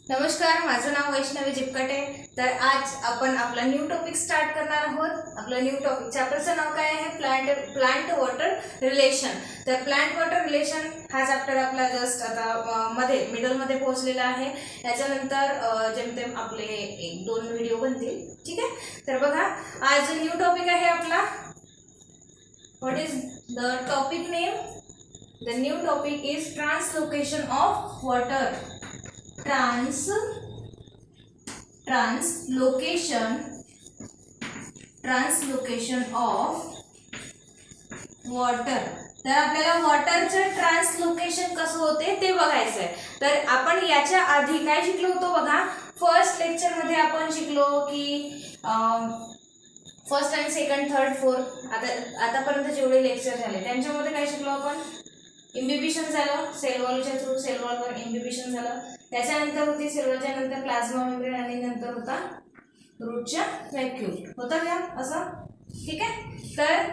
नमस्कार, माझं नाव वैष्णवी जिपकटे। तर आज आपण आपला न्यू टॉपिक स्टार्ट करणार आहोत। आपलं न्यू टॉपिक चॅप्टरचं नाव काय आहे? Plant water relation. तर प्लांट वॉटर रिलेशन हा चॅप्टर आपला जस्ट आता मिडलमध्ये पोहोचलेला आहे। याच्यानंतर जेमतेम आपले 1-2 व्हिडिओ बनतील, ठीक आहे। तर बघा, आज न्यू टॉपिक आहे आपला, what is the topic name? The new topic is translocation of water. Translocation of water. तर आपल्याला वॉटरचं ट्रांसलोकेशन कसं होते ते बघायचं आहे। तर आपण याच्या आधी काय शिकलो होतो बघा, फर्स्ट लेक्चर मध्ये आपण शिकलो की फर्स्ट आणि सेकंड, थर्ड, फोर्थ आतापर्यंत जेवढे लेक्चर झाले त्यांच्यामध्ये काय शिकलो आपण? इम्बिबिशन झालं, सेल वॉलच्या थ्रू सेल वॉलवर इम्बिबिशन झालं। त्याच्यानंतर होती सेल वॉलच्या नंतर प्लाझ्मा मेम्ब्रेन आणि नंतर होता रूटच्या व्हॅक्यूल होता का असं, ठीक आहे। तर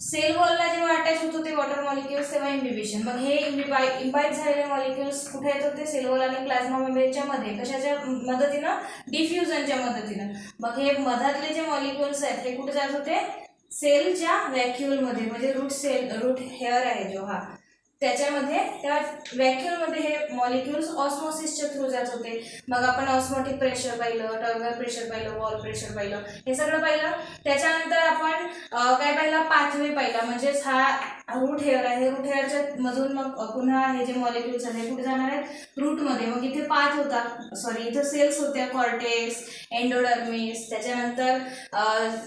सेल वॉलला जेव्हा अटॅच होत होते वॉटर मॉलिक्युल्स तेव्हा इम्बिबिशन, मग हे इम्बाइब झालेले मॉलिक्युल्स कुठे येत होते? सेल वॉल आणि प्लाझ्मा मेम्ब्रेनच्या मध्ये। कशाच्या मदतीनं? डिफ्युजनच्या मदतीनं। मग हे मधातले जे मॉलिक्युल्स आहेत हे कुठे जात होते? सेलच्या व्हॅक्यूल मध्ये, म्हणजे रूट हेअर आहे जो हा त्याच्यामध्ये, त्या व्हॅक्यूलमध्ये हे मॉलिक्युल्स ऑस्मोसिसच्या थ्रू जात होते। मग आपण ऑस्मोटिक प्रेशर पाहिलं, टर्मिनल प्रेशर पाहिलं, वॉल प्रेशर पाहिलं, हे सगळं पाहिलं। त्याच्यानंतर आपण काय पाहिलं? पाथवे पाहिला, म्हणजेच हा रूट हेअर आहे, रूट हेअरच्या मधून मग पुन्हा हे जे मॉलिक्युल्स आहेत कुठे जाणार आहेत? रूटमध्ये। मग इथे पाथ होता, इथं सेल्स होत्या, कॉर्टेक्स, एंडोडर्मिस, त्याच्यानंतर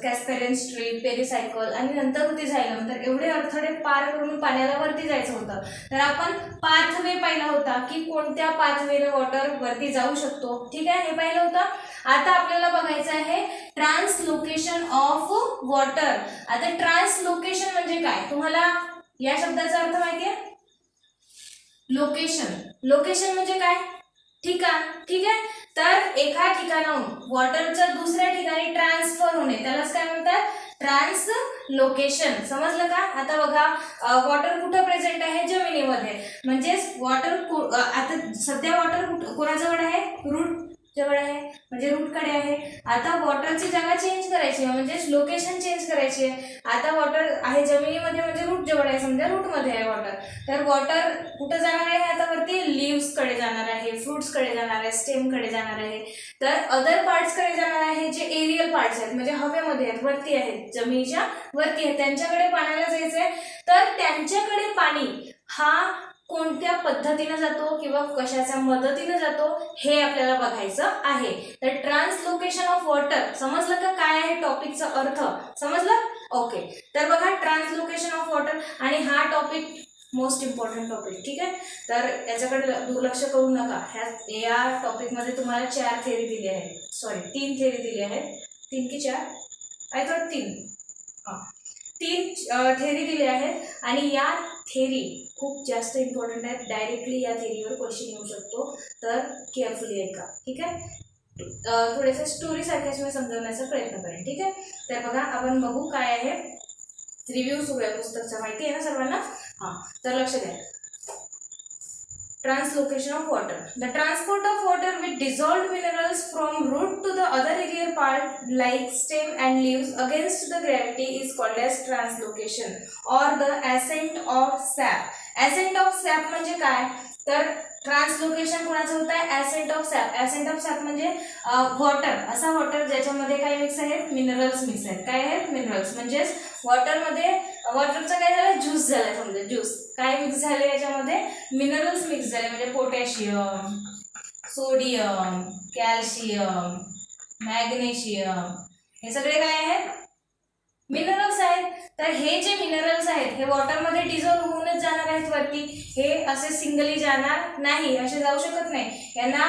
कॅस्पेरियन स्ट्रीप, पेरिसायकल आणि नंतर होती झायलम। तर एवढे अडथळे पार करून पाण्याला वरती जायचं होतं। तर आपण पाथवे पाहिला होता की कोणत्या पाथवेने वॉटर वरती जाऊ शकतो, ठीक आहे, हे पाहिलं होतं। आता आपल्याला बघायचं आहे ट्रांसलोकेशन ऑफ वॉटर। आता ट्रांसलोकेशन म्हणजे काय? तुम्हाला या शब्दाचा अर्थ माहिती आहे? लोकेशन म्हणजे काय? ठिकाण, ठीक आहे। तर एका ठिकाणाहून वॉटरचं दुसऱ्या ठिकाणी ट्रान्सफर होणे त्यालाच काय म्हणतात? ट्रांसलोकेशन। समजलं का? आता बघा, वॉटर कुठं प्रेझेंट आहे? जमिनीमध्ये। म्हणजेच वॉटर आता सध्या वॉटर कोणाजवळ आहे? रूट जवळ आहे, म्हणजे रूटकडे आहे। आता वॉटरची जागा चेंज करायची आहे, म्हणजे लोकेशन चेंज करायची आहे। आता वॉटर आहे जमिनीमध्ये, म्हणजे रूट जवळ आहे, समजा रूटमध्ये आहे वॉटर। तर वॉटर कुठं जाणार आहे? आता वरती लिव्स कडे जाणार आहे, फ्रुट्स कडे जाणार आहे, स्टेम कडे जाणार आहे। तर अदर पार्ट्स कडे जाणार आहे, जे एरियल पार्ट्स आहेत, म्हणजे हवेमध्ये आहेत, वरती आहेत, जमिनीच्या वरती आहेत, त्यांच्याकडे पाण्याला जायचंय। तर त्यांच्याकडे पाणी हा कोणत्या पद्धतीने जातो किंवा कशाच्या मदतीने जातो हे आपल्याला बघायचं आहे। तर ट्रांसलोकेशन ऑफ वॉटर समजलं का? काय आहे टॉपिकचा अर्थ? समजलं? ओके। तर बघा, ट्रांसलोकेशन ऑफ वॉटर, आणि हा टॉपिक मोस्ट इम्पॉर्टंट टॉपिक, ठीक आहे। तर याच्याकडे दुर्लक्ष करू नका। या टॉपिकमध्ये तुम्हाला 4 थेरी दिली आहे, 3 थेरी दिली आहेत। 3 की 4? I thought 3। 3 थेरी दिले आहेत, आणि या थेरी खूप जास्त इम्पॉर्टंट आहेत। डायरेक्टली या थेरीवर क्वेश्चन येऊ शकतो, तर केअरफुली ऐका, ठीक आहे। थोडेसे स्टोरी सारख्याच मी समजवण्याचा प्रयत्न करेन, ठीक आहे। तर बघा, आपण बघू काय आहे। रिव्ह्यू सुरू आहे पुस्तकाचा, माहिती आहे ना सर्वांना? तर लक्ष द्या। Translocation of water. The transport of water with dissolved minerals from root to the other aerial part like stem and leaves against the gravity is called as translocation or the ascent of sap. Ascent of sap म्हणजे काय? तर translocation कोणाचं होत आहे? Ascent of SAP. Ascent of SAP म्हणजे water, असा water ज्याच्यामध्ये काय मिक्स आहेत? मिनरल्स मिक्स आहेत। काय आहेत? मिनरल्स। म्हणजेच वॉटरचं काय झालं? ज्यूस झालं, समजा ज्यूस। काय मिक्स झाले याच्यामध्ये? मिनरल्स मिक्स झाले, म्हणजे पोटॅशियम, सोडियम, कॅल्शियम, मॅग्नेशियम, हे सगळे काय आहेत? मिनरल्स आहेत। तर हे जे मिनरल्स आहेत हे वॉटरमध्ये डिझॉल्व्ह होऊनच जाणार आहेत वरती, हे असे सिंगली जाणार नाही, असे जाऊ शकत नाही। यांना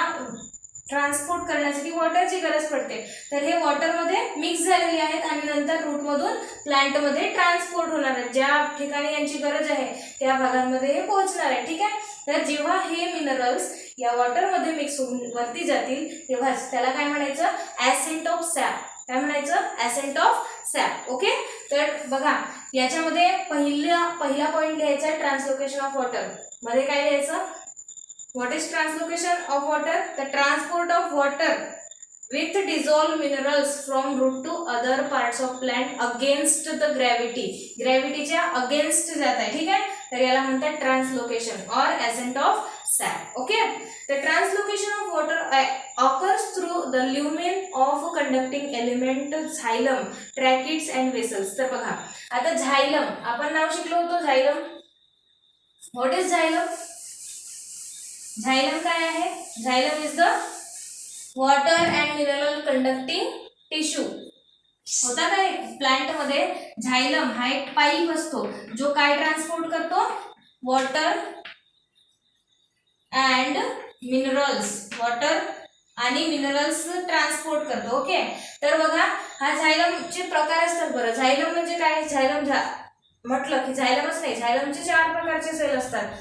ट्रान्सपोर्ट करण्यासाठी वॉटरची गरज पडते। तर हे वॉटरमध्ये मिक्स झालेले आहेत आणि नंतर रूटमधून प्लांटमध्ये ट्रान्सपोर्ट होणार आहेत। ज्या ठिकाणी यांची गरज आहे त्या भागांमध्ये हे पोहोचणार आहे, ठीक आहे। तर जेव्हा हे मिनरल्स या वॉटरमध्ये मिक्स होऊन वरती जातील तेव्हाच त्याला काय म्हणायचं? Ascent of SAP. काय म्हणायचं? Ascent of SAP, okay. तर बघा, याच्यामध्ये पहिला पॉइंट लिहायचा ट्रान्सलोकेशन ऑफ वॉटर मध्ये काय लिहायचं? What is translocation of water? The transport of water with dissolved minerals from root to other parts of plant against the gravity. ग्रॅव्हिटीच्या अगेन्स्ट जात आहे, ठीक आहे, तर याला म्हणतात ट्रान्सलोकेशन और ascent of sap. Okay, the translocation of water occurs through the lumen of conducting element xylem, tracheids and vessels. तर बघा आता xylem आपण नाव शिकलो होतो xylem. What is xylem? xylem काय आहे? xylem is the water and mineral conducting tissue. होता काय प्लांट मध्ये झायलम हा एक पाईप असतो जो काय ट्रान्सपोर्ट करतो? वॉटर अँड मिनरल्स, वॉटर आणि मिनरल्स ट्रान्सपोर्ट करतो. ओके, तर बघा हा झायलमचे प्रकार असतात. बरं, झायलम म्हणजे काय? झायलम म्हटलं की झायलमच नाही, झायलमचे 4 प्रकारचे सेल असतात,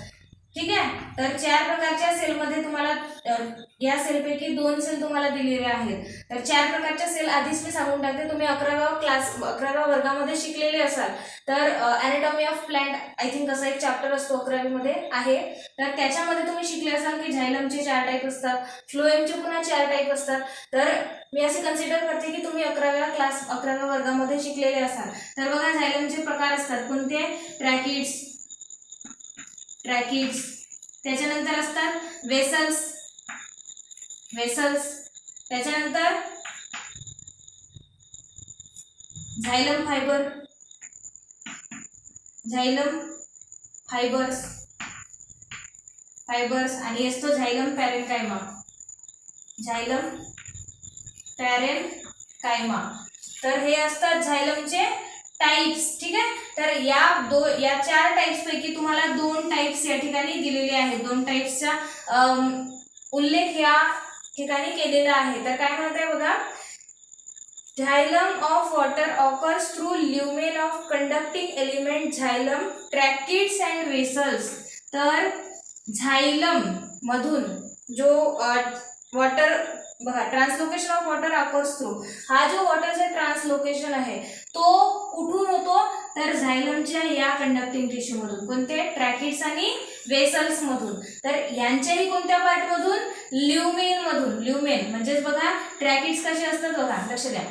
ठीक आहे. तर 4 प्रकारच्या सेलमध्ये तुम्हाला या सेलपैकी 2 सेल तुम्हाला दिलेले आहेत. तर 4 प्रकारच्या सेल आधीच मी सांगून टाकते, तुम्ही 11व्या वर्गामध्ये शिकलेले असाल. तर anatomy of plant I think असा एक चॅप्टर असतो 11वीमध्ये आहे, तर त्याच्यामध्ये तुम्ही शिकले असाल की झायलमचे 4 टाईप असतात, फ्लोएमचे पुन्हा 4 टाईप असतात. तर मी असे कन्सिडर करते की तुम्ही 11व्या वर्गामध्ये शिकलेले असाल. तर बघा झायलमचे प्रकार असतात कोणते? ट्रॅकिड्स, त्याच्यानंतर असतात वेसल्स, त्याच्यानंतर झायलम फायबर्स आणि असतो झायलम पॅरेनकायमा. तर हे असतात झायलमचे टाइप्स, ठीक आहे. तर या 4 टाइप्स पैकी तुम्हाला 2 टाइप्स या ठिकाणी दिलेले आहेत. 2 टाइप्सचा उल्लेख या ठिकाणी केलेला आहे. तर काय म्हणत आहे बघा, xylem of water occurs through lumen of conducting element xylem, tracheids and vessels. तर झायलम मधून जो वॉटर बघा translocation of water occurs through, हा जो वॉटरचा ट्रान्सलोकेशन आहे तो कुठून होतो? तर झायलमच्या या कंडक्टिंग टिश्यू मधून. कोणते? ट्रॅकिड्स आणि वेसल्स मधून. तर यांच्याही कोणत्या पार्ट मधून? ल्युमेन मधून. ल्युमेन म्हणजेच बघा ट्रॅकिड्स कसे असतात बघा, लक्ष द्या.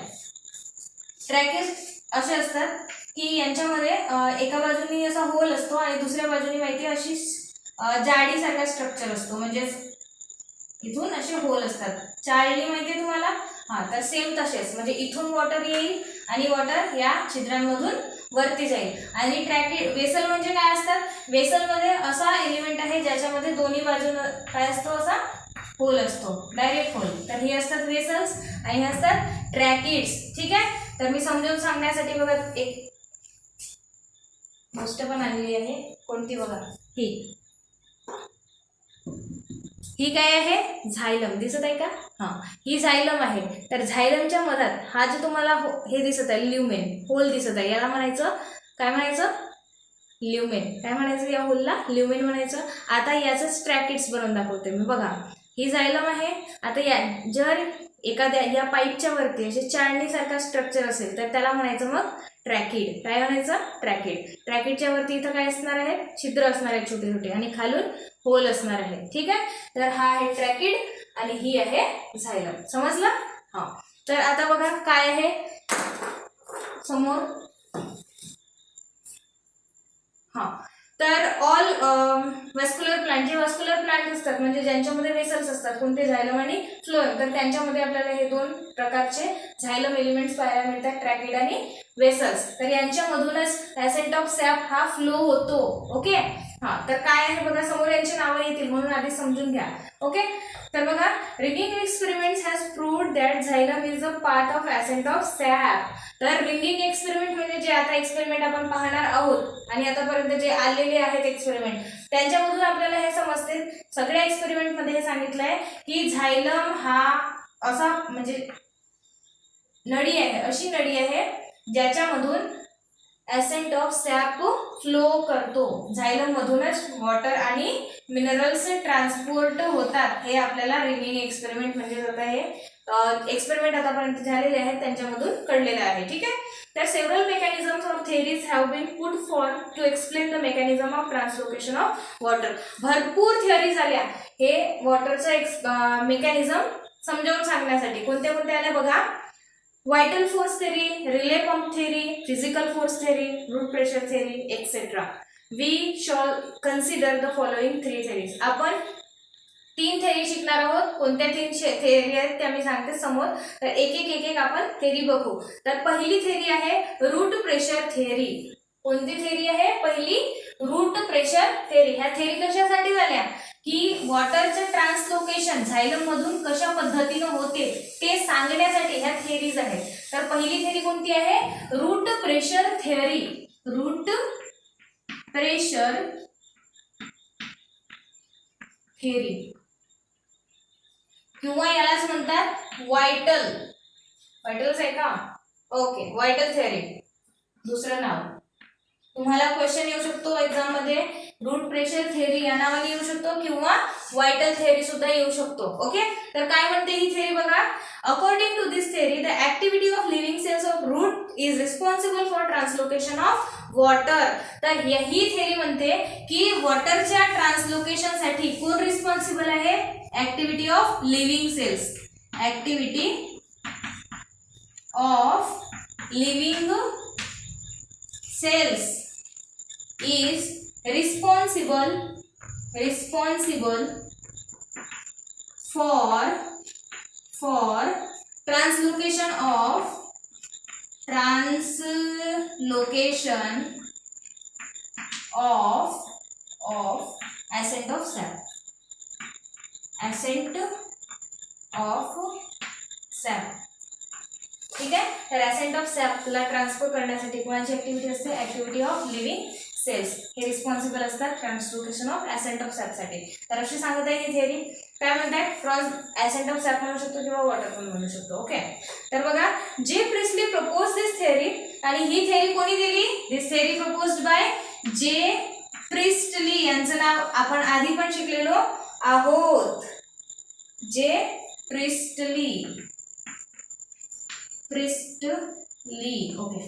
ट्रॅकिड्स असे असतात की यांच्यामध्ये एका बाजूनी असा होल असतो आणि दुसऱ्या बाजूनी माहिती अशी जाडीसारखा स्ट्रक्चर असतो, म्हणजेच इथून असे होल असतात. चाळणी माहिती आहे तुम्हाला? हा, तर सेम तसेच, म्हणजे इथून वॉटर येईल आणि वॉटर या छिद्रांमधून वरती जाईल. आणि वेसल म्हणजे काय असतात? वेसलमध्ये असा एलिमेंट आहे ज्याच्यामध्ये दोन्ही बाजूने काय असतो? असा होल असतो, डायरेक्ट होल. तर हे असतात वेसल्स आणि हे असतात ट्रॅकिड्स, ठीक आहे. तर मी समजावून सांगण्यासाठी बघा एक गोष्ट पण आलेली आहे. कोणती? बघा ही काय आहे? झायलम. दिसत आहे का? हां, ही झायलम आहे. तर झायलमच्या मधात हा जो तुम्हाला हे दिसत आहे ल्युमेन, होल दिसत आहे, याला म्हणायचं काय? म्हणायचं ल्युमेन. काय म्हणायचं? या होलला ल्युमेन म्हणायचं. आता याचंच ट्रॅकिड्स बनवून दाखवते मी. बघा ही झायलम आहे. आता जर एखाद्या या पाईपच्या वरती असे चाळणीसारखा स्ट्रक्चर असेल तर त्याला म्हणायचं मग ट्रॅकिड. काय म्हणायचं? ट्रॅकिड. ट्रॅकिडच्या वरती इथं काय असणार आहे? छिद्र असणार आहे छोटे छोटे आणि खालून होल असणार आहे, ठीक आहे. तर हा आहे ट्रॅकिड आणि ही आहे झायलम. समजलं? हा. तर आता बघा काय आहे समोर. हा, तर ऑल वॅस्क्युलर प्लांट, जे वॅस्क्युलर प्लांट असतात म्हणजे ज्यांच्यामध्ये वेसल्स असतात, कोणते? झायलम आणि फ्लोएम. तर त्यांच्यामध्ये आपल्याला हे 2 प्रकारचे झायलम एलिमेंट्स पाहायला मिळतात, ट्रॅकिड आणि वेसल्स. तर यांच्यामधूनच ॲसेंट ऑफ सॅप हा फ्लो होतो. ओके. हा, तर काय आहे बघा, समोर यांची नावं येतील म्हणून आधी समजून घ्या. ओके. तर बघा, ringing experiments has proved that झायलम is a part of ascent of sap. तर रिंगिंग एक्सपेरिमेंट म्हणजे जे आता एक्सपेरिमेंट आपण पाहणार आहोत आणि आतापर्यंत जे आलेले आहेत एक्सपेरिमेंट, त्यांच्यामधून आपल्याला हे समजते. सगळ्या एक्सपेरिमेंटमध्ये हे सांगितलंय की झायलम हा असा म्हणजे नळी आहे, अशी नळी आहे ज्याच्यामधून ॲसेंट ऑफ सॅप फ्लो करतो. झायलम मधूनच वॉटर आणि मिनरल्स ट्रान्सपोर्ट होतात. हे आपल्याला रिंगिंग एक्सपेरिमेंट म्हणजे होत आहे एक्सपेरिमेंट आतापर्यंत झालेले आहेत त्यांच्यामधून कळलेलं आहे. ठीक आहे. तर several mechanisms or theories have been put for to explain the mechanism of translocation of water. भरपूर थिअरी झाल्या हे वॉटरचं मेकॅनिझम समजावून सांगण्यासाठी. कोणत्या कोणत्या आल्या बघा. Vital force theory, relay pump theory, physical force theory, root pressure theory etcetera. We shall consider the following 3 theories. आपण 3 थेरी शिकणार आहोत. कोणत्या 3 थेरी आहेत त्या मी सांगते समोर. तर एक एक आपण थेरी बघू. तर पहिली थेरी आहे रूट प्रेशर थेरी. कोणती थेरी आहे पहिली? Root pressure theory. ह्या थेरी कशासाठी झाल्या की वॉटरचं ट्रान्सलोकेशन झायलम मधून कशा पद्धतीनं होते ते सांगण्यासाठी ह्या थेरीज आहेत. तर पहिली थेरी कोणती आहे? Root pressure theory. Root pressure theory किंवा यालाच म्हणतात व्हायटल. व्हायटल्स आहे का? ओके, व्हायटल थेरी दुसरं नाव. तुम्हाला क्वेश्चन येऊ शकतो एक्झाम मध्ये रूट प्रेशर थेरी या नावाने येऊ शकतो किंवा व्हायटल थेरी सुद्धा येऊ शकतो. ओके. तर काय म्हणते ही थेरी बघा. According to this theory the activity of living cells of root is responsible for translocation of water. तर ही थेरी म्हणते की वॉटरच्या ट्रान्सलोकेशन साठी कोण रिस्पॉन्सिबल आहे? Activity of living cells. Activity of living cells is responsible for translocation of ascent of sap. ठीक आहे. तर ऍसेंट ऑफ सॅपला ट्रान्सफर करण्यासाठी कोणाची ऍक्टिव्हिटी असते? ऍक्टिव्हिटी ऑफ लिव्हिंग सेल्स हे रिस्पॉन्सिबल असतात ट्रान्सलोकेशन ऑफ ऍसेंट ऑफ सॅपसाठी. तर अशी सांगत आहे ही थेरी. काय म्हणतात? ऍसेंट ऑफ सॅप म्हणू शकतो किंवा वॉटर पण म्हणू शकतो. ओके. तर बघा जे प्रिस्टली प्रपोज दिस थेरी. आणि ही थेरी कोणी दिली? दिस theory proposed by J priestly. यांचं नाव आपण आधी पण शिकलेलो आहोत. जे प्रिस्टली. ओके.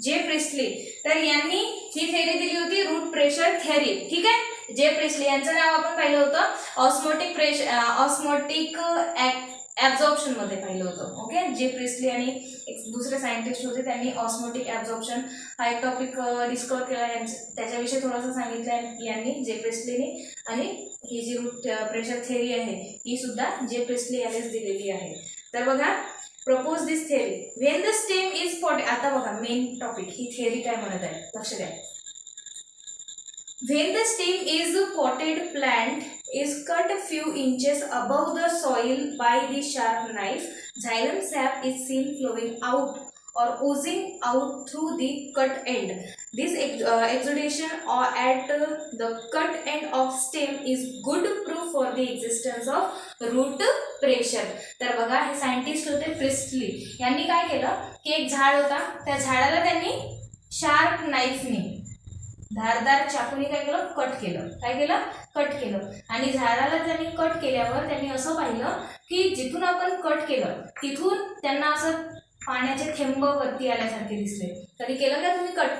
जे प्रिस्टली. तर यांनी ही थेरी दिली होती रूट प्रेशर थेरी. ठीक आहे. जे प्रिस्टली यांचं नाव आपण पाहिलं होतं ऑस्मोटिक ऍब्झॉर्प्शन मध्ये पाहिलं होतं. ओके. जे प्रिस्टली आणि एक दुसरे सायंटिस्ट होते त्यांनी ऑस्मोटिक ऍब्झॉर्प्शन हा एक टॉपिक डिस्कवर केला. त्याच्याविषयी थोडंसं सांगितलं यांनी जे प्रिस्टलीने. आणि ही जी रूट प्रेशर थेरी आहे ही सुद्धा जे प्रिस्टली यांनीच दिलेली आहे. तर बघा propose this theory when the stem is potted. आता बघा मेन टॉपिक ही थेरी काय म्हणत आहे लक्ष द्या. when the stem is potted plant is cut a few inches above the soil by the sharp knife, xylem sap is seen flowing out or oozing out through the cut end. This exudation or at the cut end of stem is good proof for the existence of root pressure. तर बघा हे scientist होते priestly. यांनी काय केलं की एक झाड होता त्या झाडाला त्यांनी शार्प नाईफने धारदार चाकूने काय केलं? कट केलं. काय केलं? कट केलं. आणि झाडाला त्यांनी कट केल्यावर त्यांनी असं पाहिलं की जिथून आपण कट केलं तिथून त्यांना असं पाण्याचे थेंब वरती आल्यासारखे दिसले. कधी केलं का तुम्ही कट?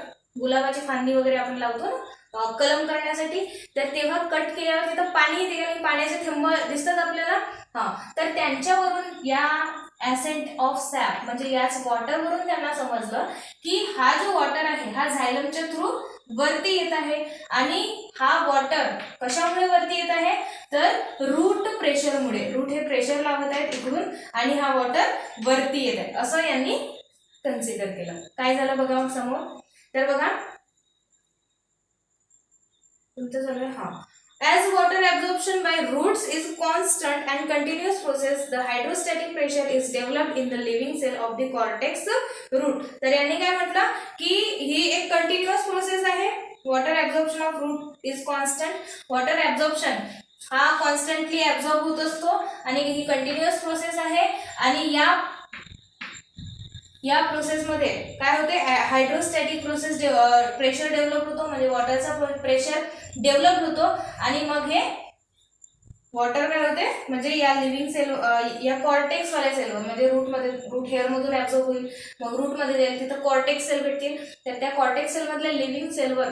गुलाबाची फांदी वगैरे आपण लावतो ना कलम करण्यासाठी. तर तेव्हा कट केल्यावर तिथं पाणी येते का? पाण्याचे थेंब दिसतात आपल्याला. तर त्यांच्यावरून या ऍसेंट ऑफ सॅप म्हणजे याच वॉटरवरून त्यांना समजलं की हा जो वॉटर आहे हा झायलमच्या थ्रू वरती येत आहे. आणि हा वॉटर कशामुळे वरती येत आहे? तर रूट प्रेशरमुळे. रूट हे प्रेशर लावत आहेत इकडून आणि हा वॉटर वरती येत आहे असं यांनी कन्सिडर केलं. काय झालं बघा समोर. तर बघा तुमचं सगळं as water absorption by roots is constant and continuous process, the hydrostatic pressure is developed in the living cell of the cortex root. तर यांनी काय म्हटलं की ही एक कंटिन्युअस प्रोसेस आहे. Water absorption of root is constant. Water absorption हा constantly absorb होत असतो आणि ही कंटिन्युअस प्रोसेस आहे. आणि या प्रोसेसमध्ये काय होते? हायड्रोस्टॅटिक प्रोसेस प्रेशर डेव्हलप होतो म्हणजे वॉटरचा प्रेशर डेव्हलप होतो आणि मग हे वॉटर काय होते म्हणजे या लिव्हिंग सेल या कॉर्टेक्स वाल्या सेलवर म्हणजे रूट हेअर मधून ऍब्झॉर्ब होईल, मग रूट मध्ये जाईल, तिथं कॉर्टेक्स सेल भेटतील, तर त्या कॉर्टेक्स सेल मधल्या लिव्हिंग सेलवर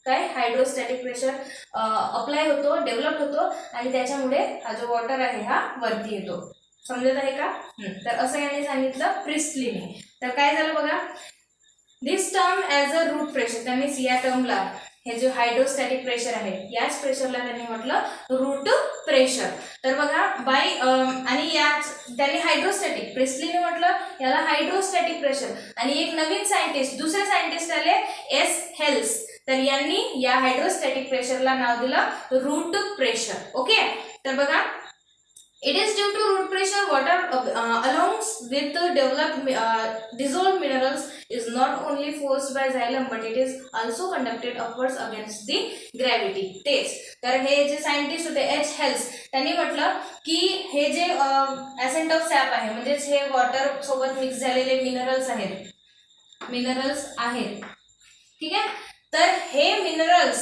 काय हायड्रोस्टॅटिक प्रेशर अप्लाय होतो, डेव्हलप होतो आणि त्याच्यामुळे हा जो वॉटर आहे हा वरती येतो. समजत आहे का? तर असं याने सांगितलं प्रिस्टलीने. तर काय झालं बघा, this term as a root pressure, त्यांनी या टर्मला हे जो हायड्रोस्टॅटिक प्रेशर आहे याच प्रेशरला त्यांनी म्हटलं रूट प्रेशर. तर बघा बाय आणि याच त्यांनी हायड्रोस्टॅटिक, प्रिस्टलीने म्हटलं याला हायड्रोस्टॅटिक प्रेशर. आणि एक नवीन सायंटिस्ट, दुसरे सायंटिस्ट आले एस हेल्स, तर यांनी या हायड्रोस्टॅटिक प्रेशरला नाव दिलं रूट प्रेशर. ओके. तर बघा, it is due to root pressure water along with the dissolved minerals is not only forced by xylem but it is also conducted upwards against the gravity. तेच तर हे जे scientist होते H hells, त्यांनी म्हटलं की हे जे एसेंट ऑफ सॅप आहे म्हणजेच हे वॉटर सोबत मिक्स झालेले मिनरल्स आहेत, ठीक आहे. तर हे मिनरल्स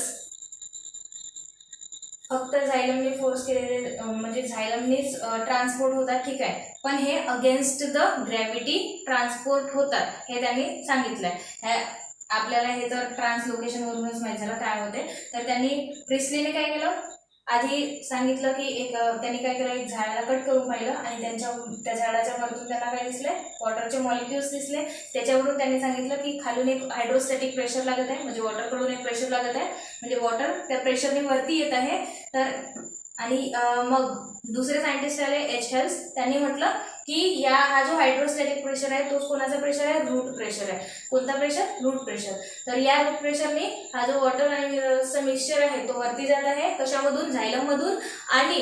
फक्त झायलमने फोर्स केलेले म्हणजे झायलमनेच ट्रान्सपोर्ट होतात, ठीक आहे, पण हे अगेन्स्ट द ग्रॅव्हिटी ट्रान्सपोर्ट होतात हे त्यांनी सांगितलंय. आपल्याला हे तर ट्रान्सलोकेशन वरूनच माहिती झालं काय होते. तर त्यांनी प्रिस्टलीने काय केलं, आधी सांगितलं की त्यांनी काय केलं, एक झाडाला कट करून पाहिलं आणि त्या झाडाच्या वरतून त्यांना काय दिसले, वॉटरचे मॉलिक्युल्स दिसले. त्याच्यावरून त्यांनी सांगितलं की खालून एक हायड्रोस्टॅटिक प्रेशर लागत आहे, म्हणजे वॉटरकडून एक प्रेशर लागत आहे, म्हणजे वॉटर त्या प्रेशरने वरती येत आहे. तर आणि मग दुसरे सायंटिस्ट आले एच हेल्स, त्यांनी म्हटलं की हा जो हायड्रोस्टॅटिक प्रेशर आहे तोच कोणाचा प्रेशर आहे, रूट प्रेशर आहे. कोणता प्रेशर, रूट प्रेशर. तर या रूट प्रेशरने हा जो वॉटर आणि मिनरल्सचा मिक्सचर आहे तो वरती जात आहे, कशामधून, झायलममधून, आणि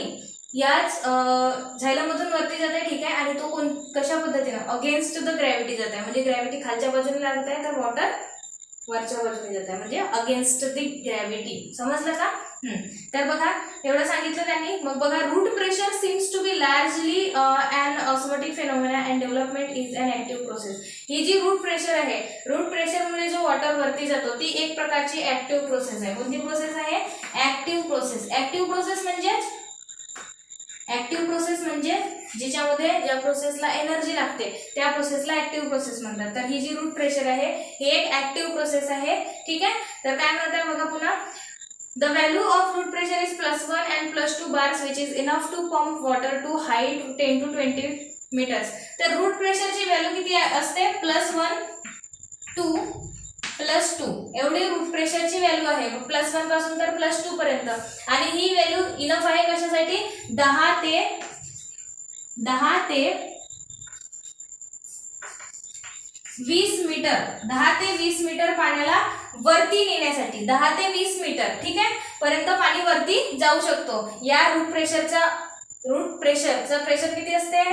याच झायलममधून वरती जात आहे, ठीक आहे. आणि तो कशा पद्धतीनं अगेन्स्ट द ग्रॅव्हिटी जात आहे, म्हणजे ग्रॅव्हिटी खालच्या बाजूने लागत आहे तर वॉटर वरच्या बाजूने जात आहे, म्हणजे अगेन्स्ट द ग्रॅव्हिटी. समजलं का? तर बघा एवढं सांगितलं त्यांनी. मग बघा, root pressure seems to be largely an osmotic phenomena and development is an active process. ही जी रूट प्रेशर आहे, रूट प्रेशरमुळे जो वॉटर वरती जातो ती एक प्रकारची ऍक्टिव्ह प्रोसेस आहे. कोणती प्रोसेस आहे? Active process. ऍक्टिव्ह प्रोसेस म्हणजे जिच्यामध्ये ज्या प्रोसेसला एनर्जी लागते त्या प्रोसेसला ऍक्टिव्ह प्रोसेस म्हणतात. तर ही जी रूट प्रेशर आहे ही एक ऍक्टिव्ह प्रोसेस आहे, ठीक आहे. तर काय म्हणतात बघा पुन्हा, the value of root pressure is +1 and +2 bars which is enough to pump water to height 10 to 20 meters. तर रूट प्रेशरची व्हॅल्यू किती असते? +1 to +2 एवढी रूट प्रेशरची व्हॅल्यू आहे, +1 पासून तर +2 पर्यंत. आणि ही व्हॅल्यू इनफ आहे कशासाठी? 10 ते 20 मीटर, 10 ते 20 मीटर पाण्याला वरती नेण्यासाठी, 10 ते 20 मीटर, ठीक आहे, पर्यंत पाणी वरती जाऊ शकतो. या रूट प्रेशरचा प्रेशर किती असते?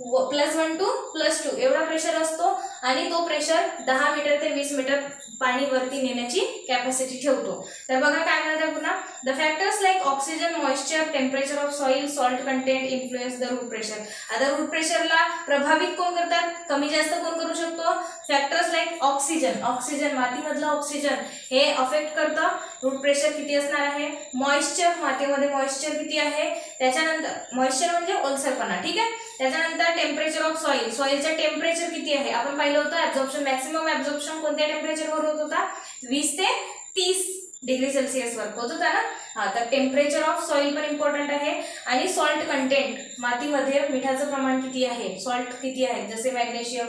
+1 to +2 एवढा प्रेशर असतो आणि तो प्रेशर 10 मीटर ते 20 मीटर पाणी वरती नेण्याची कॅपॅसिटी ठेवतो. तर बघा काय म्हणतात पुन्हा, the factors like oxygen, moisture, temperature of soil, salt content influence the root pressure. आता रूट प्रेशरला प्रभावित कोण करतात, कमी जास्त कोण करू शकतो? फॅक्टर्स लाईक ऑक्सिजन मातीमधलं ऑक्सिजन हे अफेक्ट करतं. रूट प्रेशर किती असणार आहे? मॉइश्चर, मातीमध्ये मॉइश्चर किती आहे, त्याच्यानंतर मॉइश्चर म्हणजे ओलसरपणा, ठीक आहे. त्याच्यानंतर टेम्परेचर ऑफ सॉइलचं टेम्परेचर किती आहे आपण पाहिलं होतं. ऍब्झॉर्प्शन, मॅक्सिमम ऍब्झॉर्प्शन कोणत्या टेम्परेचरवर होत होता? 20 ते 30 डिग्री सेल्सिअसवर होत होता ना. तर टेम्परेचर ऑफ सॉइल पण इम्पॉर्टंट आहे. आणि सॉल्ट कंटेंट, मातीमध्ये मिठाचं प्रमाण किती आहे, सॉल्ट किती आहे, जसे मॅग्नेशियम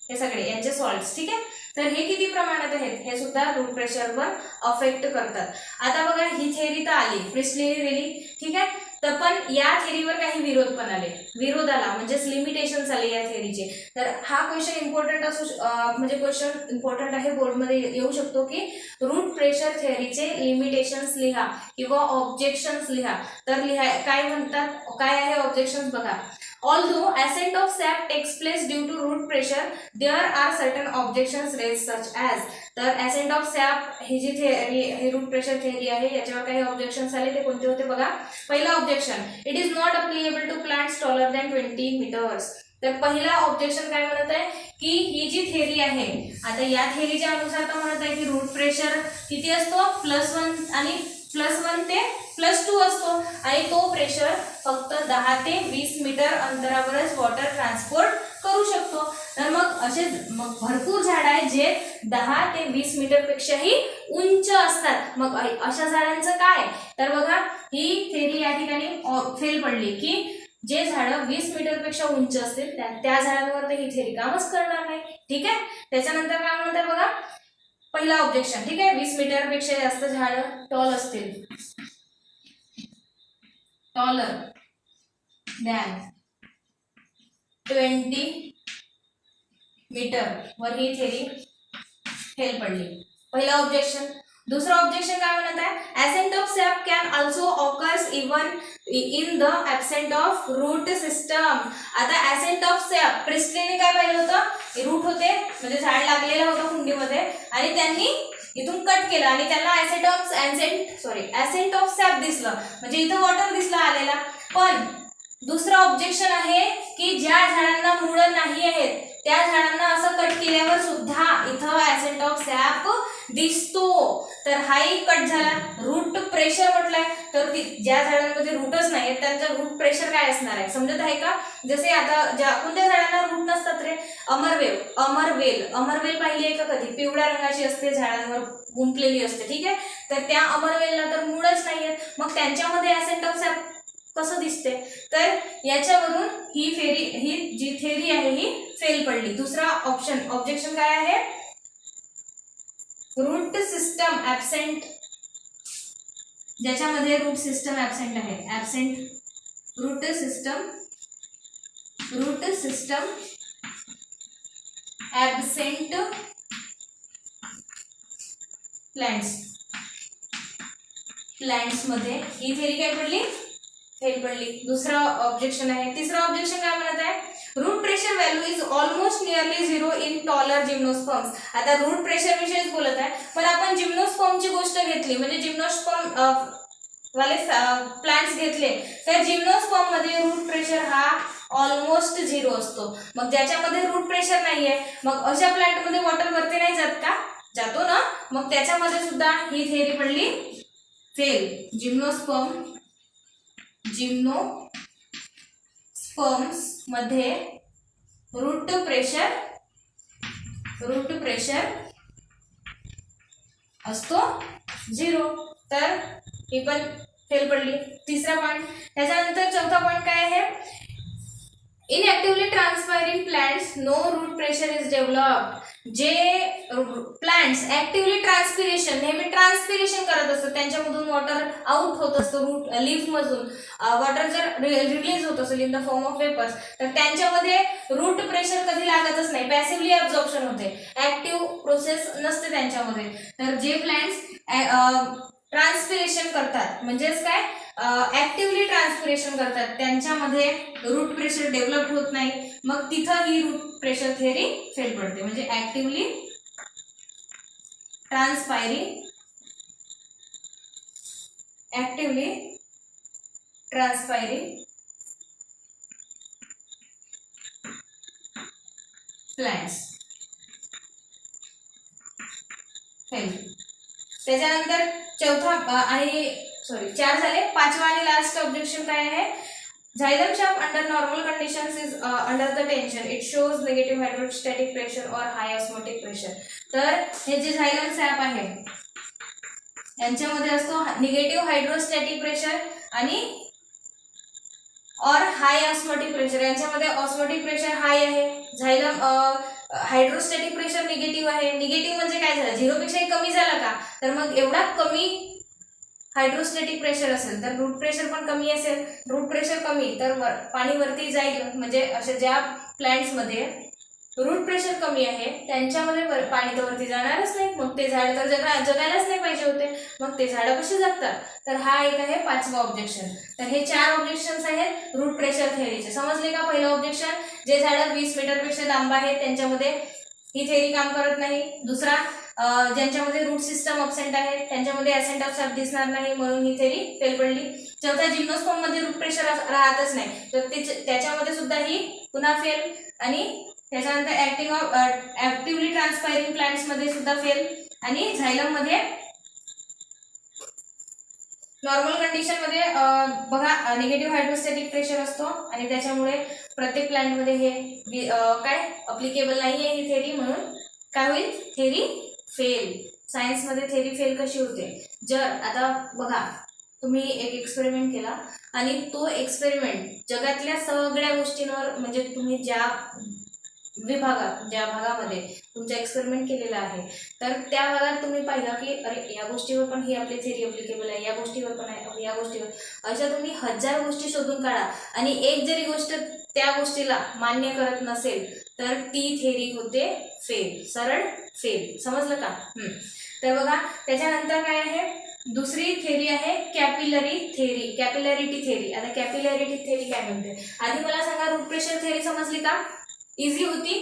हे सगळे यांचे सॉल्ट्स, ठीक आहे. तर हे किती प्रमाणात आहेत हे सुद्धा रूट प्रेशरवर अफेक्ट करतात. आता बघा ही थेअरी तर आली, प्रिस्टलीने दिली, ठीक आहे. तर पण या थेअरीवर काही विरोध पण आले, विरोध आला म्हणजेच लिमिटेशन्स आले या थेअरीचे. तर हा क्वेश्चन इम्पॉर्टंट म्हणजे क्वेश्चन इम्पॉर्टंट आहे, बोर्डमध्ये येऊ शकतो की रूट प्रेशर थेअरीचे लिमिटेशन्स लिहा किंवा ऑब्जेक्शन्स लिहा. तर काय म्हणतात, काय आहे ऑब्जेक्शन्स बघा. Although ascent of sap takes place due to root pressure, there are certain objections raised such as. तर ascent of sap ही जी थेअरी, ही रूट प्रेशर थेअरी आहे याच्यावर काही ऑब्जेक्शन्स आले. ते कोणते होते बघा. पहिला objection, it is not applicable to plants taller than 20 metres. तर पहिला ऑब्जेक्शन काय म्हणत आहे की ही जी थेअरी आहे, आता या थेअरीच्या अनुसार तर म्हणत आहे की रूट प्रेशर किती असतो? +1 आणि +1 ते +2 असतो आणि तो प्रेशर फक्त 10 ते 20 मीटर अंतरावरच वॉटर ट्रान्सपोर्ट करू शकतो. तर मग भरपूर झाड आहेत जे 10 ते 20 मीटर पेक्षाही उंच असतात. मग अशा झाडांचं काय, तर बघा ही थेरी या ठिकाणी फेल पडली की जे झाडं 20 मीटर पेक्षा उंच असतील त्या झाडांवर तर ही थेरी कामच करणार नाही. ठीक आहे. त्याच्यानंतर काय म्हणतात बघा, पहिला ऑब्जेक्शन. ठीक आहे, 20 मीटर पेक्षा जास्त झाडं टॉल असतील, टॉलर दॅन 20 मीटर वर ही थेरी फेल पडली. पहिला ऑब्जेक्शन. दुसरा ऑब्जेक्शन काय म्हणत आहे, ascent of sap can also occurs even in the absent of root system. आता ॲसेंट ऑफ सॅप, प्रिस्टलीने काय पाहिलं होतं, रूट होते म्हणजे झाड लागलेलं होतं कुंडीमध्ये आणि त्यांनी इथून कट केलं आणि त्यांना ॲसेंट ऑफ सॅप दिसलं म्हणजे इथं वॉटर दिसला आलेला. पण दुसरं ऑब्जेक्शन आहे की ज्या झाडांना मुळं नाही आहेत त्या झाडांना असं कट केल्यावर सुद्धा इथं ॲसेंट ऑफ सॅप दिसतो. तर हाही कट झाला. रूट प्रेशर म्हटलंय तर ज्या झाडांमध्ये रूटच नाही त्यांचं रूट प्रेशर काय असणार आहे समजत आहे का. जसे आता कोणत्या झाडांना रूट नसतात रे, अमरवेल पाहिली आहे का कधी, पिवळ्या रंगाची असते, झाडांवर गुंफलेली असते. ठीक आहे, तर त्या अमरवेलला तर मुळच नाहीये, मग त्यांच्यामध्ये ॲसेंट ऑफ सॅप कसं दिसते. तर याच्यावरून ही जी थेरी आहे ही फेल पडली. दुसरा ऑब्जेक्शन काय आहे, रूट सिस्टम ॲबसेंट, ज्याच्यामध्ये रूट सिस्टम ॲबसेंट आहे, रूट सिस्टम ॲबसेंट प्लांट्स मध्ये ही थेरी काय पडली, फेल पडली. दुसरा ऑब्जेक्शन आहे. तिसरा ऑब्जेक्शन काय म्हणत आहे, root pressure value is almost nearly 0 in taller gymnosperms. आता रूट प्रेशर विषयीच बोलत आहे, पण आपण जिम्नोस्पर्मची गोष्ट घेतली म्हणजे जिम्नोस्पर्म वाले प्लांट्स घेतले तर जिम्नोस्पर्म मध्ये रूट प्रेशर हा ऑलमोस्ट 0 असतो. मग ज्याच्यामध्ये रूट प्रेशर नाहीये मग अशा प्लांट मध्ये वॉटर वरती नाही जात का, जातो ना, मग त्याच्यामध्ये सुद्धा ही थेरी पडली फेल. जिम्नोस्पर्म्स मध्ये रूट प्रेशर असतो 0, तर ही पण फेल पडली. तिसरा पॉइंट. त्याच्यानंतर चौथा पॉइंट काय आहे, in actively transpiring plants no root pressure is developed. जे प्लांट्स ऍक्टिव्हली नेहमी ट्रान्सपिरेशन करत असतात, त्यांच्यामधून वॉटर आउट होत असतं, रूट लीफ मधून वॉटर जर रिलीज होत असेल in the form of vapours तर त्यांच्यामध्ये रूट प्रेशर कधी लागतच नाही, पॅसिव्हली ॲब्झॉर्प्शन होते, ऍक्टिव्ह प्रोसेस नसते त्यांच्यामध्ये. तर जे प्लांट्स ट्रान्सपिरेशन करतात म्हणजेच काय, ऍक्टिव्हली ट्रान्सपिरेशन करतात त्यांच्यामध्ये रूट प्रेशर डेव्हलप होत नाही, मग तिथं ही रूट प्रेशर थेरी फेल पडते. म्हणजे ऍक्टिव्हली ट्रान्सपायरिंग प्लांट्स फेल. त्याच्यानंतर चार झाले. पाचवा आणि लास्ट ऑब्जेक्शन काय आहे, Xylem shaft under normal conditions is under the tension. It shows negative hydrostatic pressure or high osmotic pressure. तर हे जे Xylem shaft आहे यांच्यामध्ये असतो निगेटिव्ह हायड्रोस्टॅटिक प्रेशर आणि और हाय ऑस्मोटिक प्रेशर. यांच्यामध्ये ऑस्मोटिक प्रेशर हाय आहे, Xylem हायड्रोस्टॅटिक प्रेशर निगेटिव्ह आहे. निगेटिव्ह म्हणजे काय झालं, 0 पेक्षाही कमी झाला का, तर मग एवढा कमी हायड्रोस्टॅटिक प्रेशर असेल तर रूट प्रेशर पण कमी असेल. रूट प्रेशर कमी तर पाणी वरती जाईल, म्हणजे अशा ज्या प्लांट्समध्ये रूट प्रेशर कमी आहे त्यांच्यामध्ये पाणी तर वरती जाणारच नाही, मग ते झाड तर जगायलाच नाही पाहिजे होते, मग ते झाडं कशी जगतात. तर हा एक आहे पाचवा ऑब्जेक्शन. तर हे 4 ऑब्जेक्शन्स आहेत रूट प्रेशर थेअरीचे. समजले का. पहिलं ऑब्जेक्शन, जे झाडं 20 मीटरपेक्षा लांब आहेत त्यांच्यामध्ये ही थेअरी काम करत नाही. दुसरा, ज्यांच्यामध्ये रूट सिस्टम ॲबसेंट आहे त्यांच्यामध्ये ॲसेंट ऑफ सॅप दिसणार नाही म्हणून ही थेअरी फेल पडली. चौथा, जिम्नोस्पर्म मध्ये रूट प्रेशर राहतच नाही तर त्याच्यामध्ये सुद्धा ही पुन्हा फेल. आणि त्याच्यानंतर ऍक्टिव्हली ट्रान्सपायरिंग प्लांट्स मध्ये सुद्धा फेल. आणि Xylem मध्ये नॉर्मल कंडिशनमध्ये बघा निगेटिव्ह हायड्रोस्टॅटिक प्रेशर असतो आणि त्याच्यामुळे प्रत्येक प्लांटमध्ये हे काय अप्लिकेबल नाही आहे ही थेरी, म्हणून काय होईल, थेरी फेल. सायन्समध्ये थेरी फेल कशी होते, जर आता बघा तुम्ही एक एक्सपेरिमेंट केला आणि तो एक्सपेरिमेंट जगातल्या सगळ्या गोष्टींवर, म्हणजे तुम्ही ज्या भागामध्ये तुमचा एक्सपेरिमेंट केलेला आहे तर त्या भागात तुम्ही पाहिला की अरे या गोष्टीवर पण ही आपली थेरी अप्लिकेबल आहे, या गोष्टीवर पण आहे, या गोष्टीवर, अशा तुम्ही 1000 गोष्टी शोधून काढा आणि एक जरी गोष्ट त्या गोष्टीला मान्य करत नसेल तर ती थेरी होते फेल, सरळ फेल. समजलं का? तर बघा त्याच्यानंतर काय आहे, दुसरी थेरी आहे कॅपिलरी थेरी, कॅपिलॅरिटी थेरी. आता कॅपिलॅरिटी थेरी काय म्हणते, आधी मला सांगा रूट प्रेशर थेरी समजली का? इझी होती.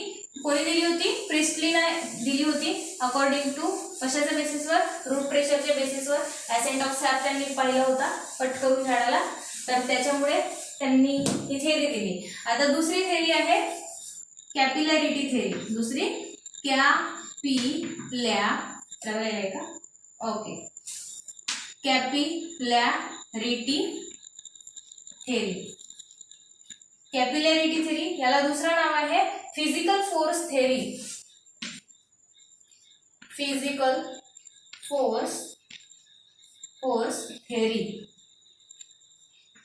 कोणी दिली होती? प्रिस्टलीने दिली होती. अकॉर्डिंग टू कशाच्या बेसिसवर? रूट प्रेशरच्या बेसिसवर. ॲसेंट ऑफ सॅप त्यांनी पाहिला होता कट करून झाडाला, तर त्याच्यामुळे त्यांनी ही थेरी दिली. आता दुसरी थेरी आहे कॅपिलॅरिटी थेरी. दुसरी आहे का? Okay, capillarity theory. Capillarity theory याला दुसरं नाव आहे physical force theory. Physical force theory.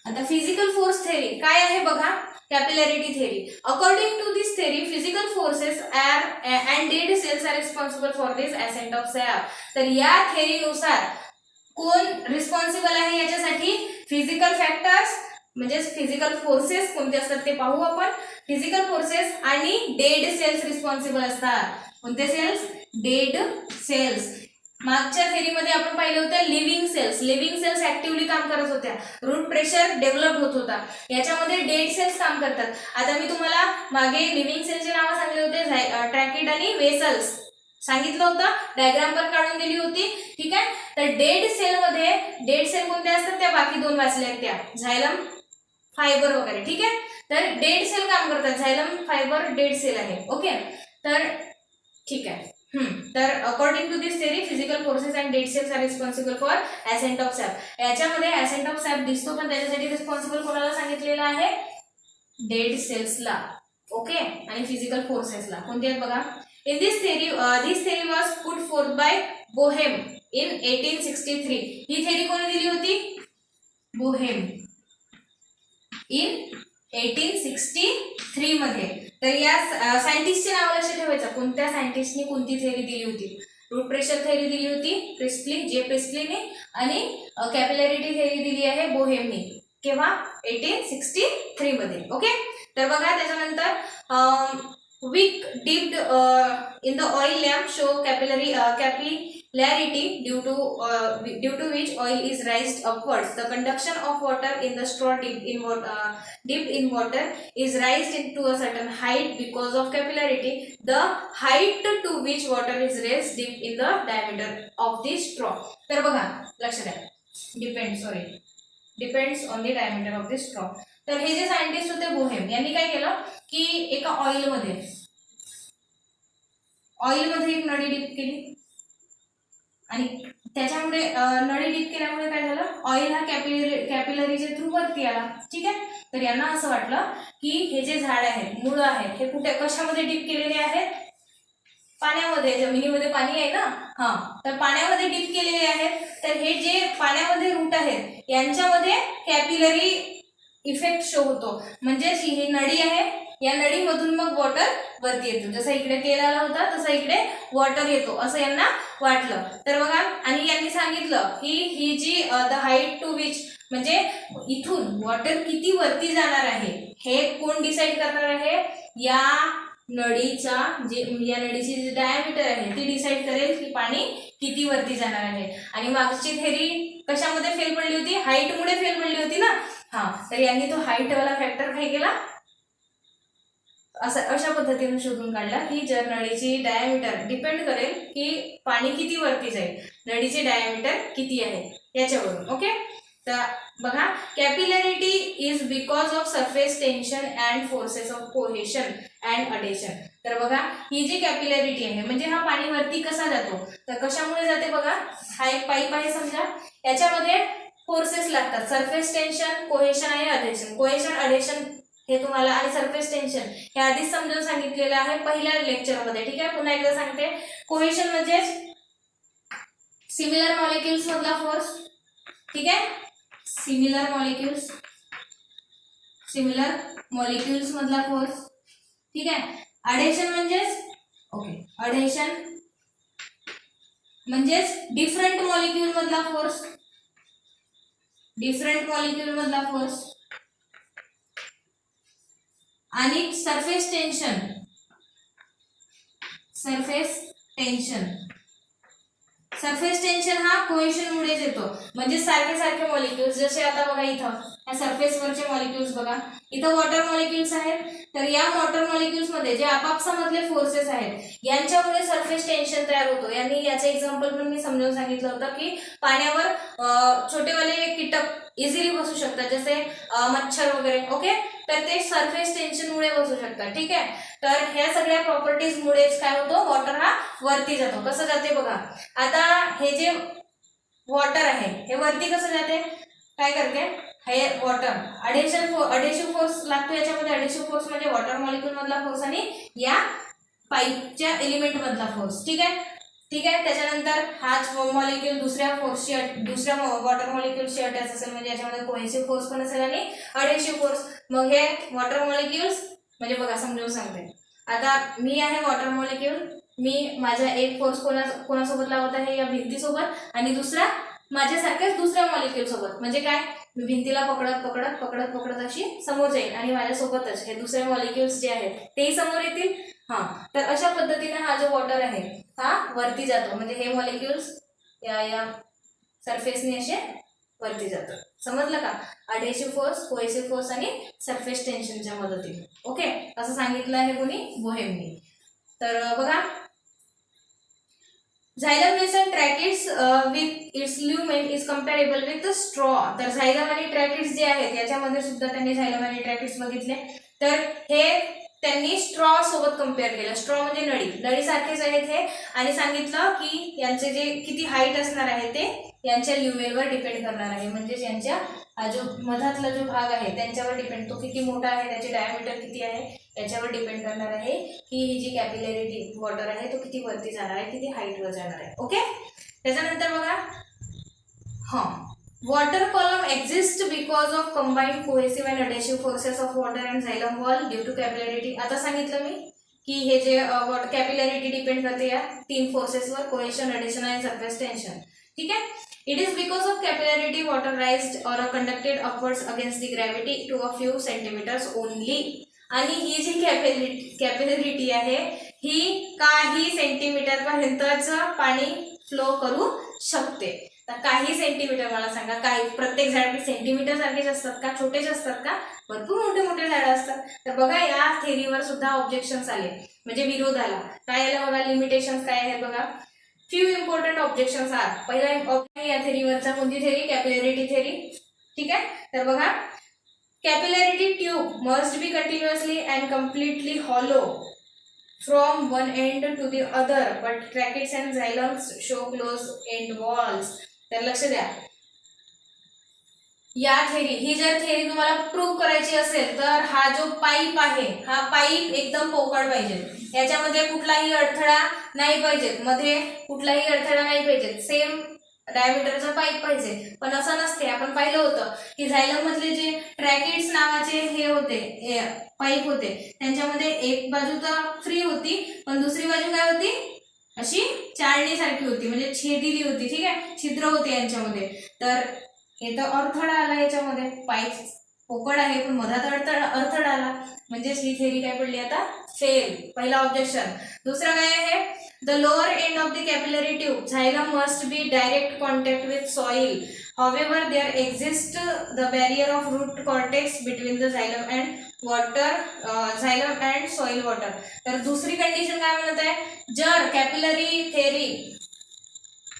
आता फिजिकल फोर्स थेरी काय आहे बघा, capillarity theory. According to this theory physical forces and dead cells are responsible for this ascent of sap. तर या थेरीनुसार कोण रिस्पॉन्सिबल आहे याच्यासाठी? फिजिकल फॅक्टर्स म्हणजे फिजिकल फोर्सेस कोणते असतात ते पाहू आपण. फिजिकल फोर्सेस आणि डेड सेल्स रिस्पॉन्सिबल असतात. कोणते सेल्स? Dead cells. मागच्या थेरीमध्ये आपण पाहिलं होतं living cells. Living cells actively काम करत होत्या, रूट प्रेशर डेव्हलप होत होता. याच्यामध्ये डेड सेल्स काम करतात. आता मी तुम्हाला मागे लिव्हिंग सेलचे नाव सांगितले होते, ट्रॅकिड आणि वेसल्स सांगितलं होतं, डायग्राम पण काढून दिली होती. ठीक आहे, तर डेड सेल कोणत्या असतात त्या बाकी दोन वाचल्या त्या, झायलम फायबर वगैरे. ठीक आहे, तर डेड सेल काम करतात, झायलम फायबर डेड सेल आहे. ओके, तर ठीक आहे. तर according to this theory physical forces and dead cells are responsible for ascent of sap. याच्यामध्ये ॲसेंट ऑफ सॅप दिसतो पण त्याच्यासाठी रिस्पॉन्सिबल कोणाला सांगितलेलं आहे? डेड सेल्सला. ओके, आणि फिजिकल फोर्सेसला कोणते आहेत बघा. In this theory was put forth by Boehm in 1863. He theory कोणी दिली होती? बोहेम in 1863 मध्ये. तर या सायंटिस्टचे नाव लक्षात ठेवायचं, कोणत्या सायंटिस्टने कोणती थेरी दिली होती. रूट प्रेशर थेरी दिली होती प्रिस्टलीने, आणि कॅपिलॅरिटी थेरी दिली आहे बोहेमने. केव्हा? 1863 मध्ये. ओके, तर बघा त्याच्यानंतर wick dipped in the oil lamp show capillarity due to which oil is raised upwards. The conduction of water in the straw dipped in water is raised to a certain height because of capillarity. The height to which water is raised dipped in the diameter of the straw. तर बघा लक्षात द्या, depends on the diameter of the straw. तर हे जे scientist होते Boheme यांनी काय केलं की एका ऑइलमध्ये एक नळी डिप केली आणि त्याच्यामुळे नळी डिप केल्यामुळे काय झालं, ऑइल हा कॅपिलरीच्या थ्रू वरती आला. ठीक आहे, तर यांना असं वाटलं की हे जे झाड आहेत, मुळं आहेत, हे कुठे कशामध्ये डिप केलेले आहेत? पाण्यामध्ये. जमिनीमध्ये पाणी आहे ना, तर पाण्यामध्ये डिप केलेले आहेत. तर हे जे पाण्यामध्ये रूट आहेत यांच्यामध्ये कॅपिलरी इफेक्ट शो होतो. म्हणजे ही नळी आहे, या नळीमधून मग वॉटर वरती येतो. जसं इकडे तेल आला होता तसं इकडे वॉटर येतो असं यांना वाटलं. तर बघा, आणि यांनी सांगितलं की ही जी द हाईट टू विच, म्हणजे इथून वॉटर किती वरती जाणार आहे हे कोण डिसाईड करणार आहे? या नळीची जी डायमीटर आहे ती डिसाईड करेल की पाणी किती वरती जाणार आहे. आणि मागची थेरी कशामध्ये फेल पडली होती? हाईटमुळे फेल पडली होती ना. तर यांनी तो हाईट वाला फॅक्टर काय केला, अशा पद्धतीने शोधून काढला की जर नळीची डायमीटर डिपेंड करेल की पाणी किती वरती जाईल, नळीचे डायमीटर किती आहे याच्यावरून. ओके, तर बघा, capillarity is because of surface tension and forces of cohesion and adhesion. तर बघा, ही जी कॅपिलॅरिटी आहे म्हणजे हा पाणी वरती कसा जातो, तर कशामुळे जाते बघा. हा एक पाईप आहे समजा, याच्यामध्ये फोर्सेस लागतात, सरफेस टेन्शन, कोहेशन आणि अडेशन. कोहेशन, अडेशन हे तुम्हाला आणि सरफेस टेन्शन हे आधीच समजून सांगितलेलं आहे पहिल्या लेक्चरमध्ये. ठीक आहे, पुन्हा एकदा सांगते. कोहेशन म्हणजे सिमिलर मॉलिक्युल्स मधला फोर्स. ठीक आहे, सिमिलर मॉलिक्युल्स मधला फोर्स. ठीक आहे, अडेशन म्हणजेच डिफरंट मॉलिक्यूल मधला फोर्स. आणि सरफेस टेन्शन हा कोहेशन मुळेच येतो. म्हणजे सारखे मॉलिक्युल्स, जसे आता बघा इथं या सरफेस वरचे मॉलिक्युल्स बघा, इथं वॉटर मॉलिक्युल्स आहेत. तर या वॉटर मॉलिक्युल्स मध्ये जे आपापसामधले फोर्सेस आहेत यांच्यामुळे सरफेस टेन्शन तयार होतो. यांनी याचं एक्झाम्पल पण मी समजावून सांगितलं होतं की पाण्यावर छोटेवाले कीटक इझिली बसू शकतात, जसे मच्छर वगैरे. ओके, तर ते सरफेस टेन्शन मुळे बसू शकतात. ठीक आहे, तर ह्या सगळ्या प्रॉपर्टीज मुळेच काय होतो, वॉटर हा वरती जातो. कसं जाते बघा, आता हे जे वॉटर आहे हे वरती कसं जाते, काय करते, हे वॉटर अडेसिव्ह फोर्स लागतो याच्यामध्ये. अडेसिव्ह फोर्स म्हणजे वॉटर मॉलिक्यूल मधला फोर्स आणि या पाईपच्या एलिमेंट मधला फोर्स. ठीक आहे, त्याच्यानंतर हाच मॉलिक्यूल दुसऱ्या वॉटर मॉलिक्यूलशी अटॅच असेल, म्हणजे याच्यामध्ये कोहेसिव्ह फोर्स पण असेल आणि अडेसिव्ह फोर्स. मग हे वॉटर मॉलिक्युल्स म्हणजे बघा समजावून सांगते. आता मी आहे वॉटर मॉलिक्यूल, मी माझा एक फोर्स कोणासोबत लावत आहे, या भिंतीसोबत, आणि दुसरा माझ्यासारख्याच दुसऱ्या मॉलिक्यूल सोबत. म्हणजे काय, मी भिंतीला पकडत अशी समोर जाईल आणि माझ्यासोबतच हे दुसरे मॉलिक्युल्स जे आहेत तेही समोर येतील. तर अशा पद्धतीने हा जो वॉटर आहे हा वरती जातो. म्हणजे हे मॉलिक्युल्स या सरफेसने असे वरती जातात. समजलं का, अडेसिव्ह फोर्स, कोहेसिव्ह फोर्स आणि सरफेस टेन्शनच्या मदतीने. ओके, असं सांगितलं आहे कोणी, बोहेमनी. तर बघा, Xylem nascent tracheids with its lumen is comparable with the straw. तर झायलम आणि ट्रॅकिड्स जे आहेत याच्यामध्ये सुद्धा त्यांनी झायलम आणि ट्रॅकिड्स बघितले. तर हे त्यांनी स्ट्रॉ सोबत कम्पेअर केलं. स्ट्रॉ म्हणजे नळी सारखेच आहेत हे, आणि सांगितलं की यांचे जे किती हाईट असणार आहे ते यांच्या ल्युमेनवर डिपेंड करणार आहे. म्हणजे यांच्या जो मधातला जो भाग आहे त्यांच्यावर डिपेंड, तो किती मोठा आहे, त्याचे डायमीटर किती आहे याच्यावर डिपेंड करणार आहे की ही जी कॅपिलॅरिटी वॉटर आहे तो किती वरती जाणार आहे, किती हाईटवर जाणार आहे. ओके, त्याच्यानंतर बघा, water column exist because of combined cohesive and adhesive forces of water and xylem wall due to capillarity. आता सांगितलं मी की हे जे कॅपिलॅरिटी डिपेंड करते या 3 फोर्सेसवर, कोहेशन, अडेशन आणि सरफेस टेन्शन. ठीक आहे, it is because of capillarity water raised और conducted upwards against the gravity to a few centimetres only. आणि ही जी कॅपिलॅरिटी आहे ही काही सेंटीमीटर पर्यंतच पाणी फ्लो करू शकते. तर काही सेंटीमीटर, मला सांगा, काही प्रत्येक झाड सेंटीमीटर सारखेच असतात का, छोटेच असतात का, भरपूर मोठे झाडं असतात. तर बघा या थेरीवर सुद्धा ऑब्जेक्शन्स आले, म्हणजे विरोध आला. काय आला बघा, लिमिटेशन्स काय आहेत बघा. Few important objections are. पहिला या थेरीवरचा कोणती थेरी, कॅपिलॅरिटी थेरी. ठीक आहे, तर बघा, capillary tube must be continuously and completely hollow from one end to the other, but tracheids and xylems show close end walls. तर लक्ष द्या, या थेरी, ही जर थेरी तुम्हाला प्रूव्ह करायची असेल तर हा जो पाईप आहे हा पाईप एकदम पोकळ पाहिजे, याच्यामध्ये कुठलाही अडथळा नाही पाहिजे, मध्ये कुठलाही अडथळा नाही पाहिजे, सेम डायमीटरचा पाईप पाहिजे. पण असं नसते. आपण पाहिलं होतं की झायलम मधले जे ट्रॅकिड्स नावाचे हे होते, पाईप होते, त्यांच्यामध्ये एक बाजू तर फ्री होती पण दुसरी बाजू काय होती, अशी चाळणी सारखी होती, म्हणजे छेदिली होती. ठीक आहे, छिद्र होते यांच्यामध्ये. तर हे तर अडथळा आला याच्यामध्ये, पाईप पोकळ आहे पण मधात अडथळा आला, म्हणजेच ही थेरी काय पडली आता, फेल. पहिला ऑब्जेक्शन. दुसरा काय आहे, the lower end of the capillary tube xylem must be direct contact with soil, however there exists the barrier of root cortex between the xylem and water, xylem and soil water. तर दुसरी condition काय म्हणत आहे, जर capillary theory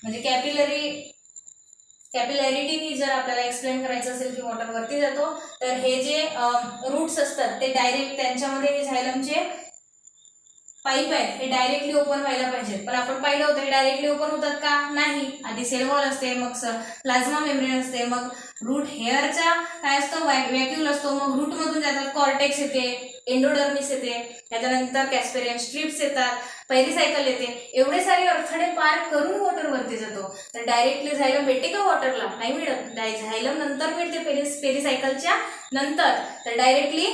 म्हणजे कॅपिलॅरिटी जर आपल्याला explain करायचं असेल की वॉटर वरती जातो, तर हे जे रूट्स असतात ते डायरेक्ट त्यांच्यामध्ये हे झायलमचे पाईप आहेत हे डायरेक्टली ओपन व्हायला पाहिजेत, पण आपण पाहिलं होतं हे डायरेक्टली ओपन होतात का? नाही. आधी सेल वॉल असते, मग प्लाझ्मा मेम्ब्रेन असते, मग रूट हेअरचा काय असतं व्हॅक्यूल असतो, मग रूट मधून जातात कॉर्टेक्स येते, एंडोडर्मिस येते, त्याच्यानंतर कॅस्पेरियन स्ट्रिप्स येतात, पेरिसायकल येते. एवढे सारे अडथळे पार करून वॉटर वरती जातो. तर डायरेक्टली झायलम भेटते का वॉटरला? नाही मिळत. झायलम नंतर मिळते पेरिसायकलच्या नंतर, तर डायरेक्टली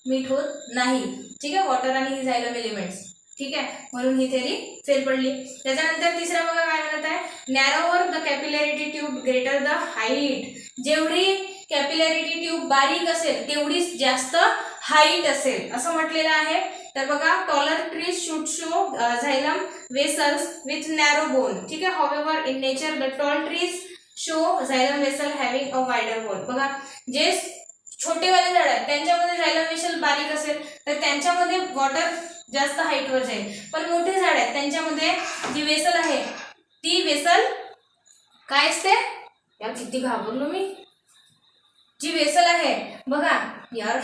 मीट होत नाही. ठीक आहे, वॉटर आणि झायलम एलिमेंट्स. ठीक आहे, म्हणून ही थेरी फेल पडली. त्याच्यानंतर तिसरा बघा काय म्हणत आहे, narrower the capillarity tube greater the height. जेवढी कॅपिलॅरिटी ट्यूब बारीक असेल तेवढीच जास्त हाईट असेल असं म्हटलेलं आहे. तर बघा, taller trees should show xylem vessels with narrow bore. ठीक आहे, however in nature the tall trees show xylem vessel having a wider bore. बघा, जे छोटेवाले झाड आहेत त्यांच्यामध्ये झायलम वेसल बारीक असेल तर त्यांच्यामध्ये वॉटर जास्त हाईटवर जाईल, पण मोठे झाड आहेत त्यांच्यामध्ये जी वेसल आहे ती वेसल काय असते, यार किती घाबरलो मी, जी वेसल आहे बघा यार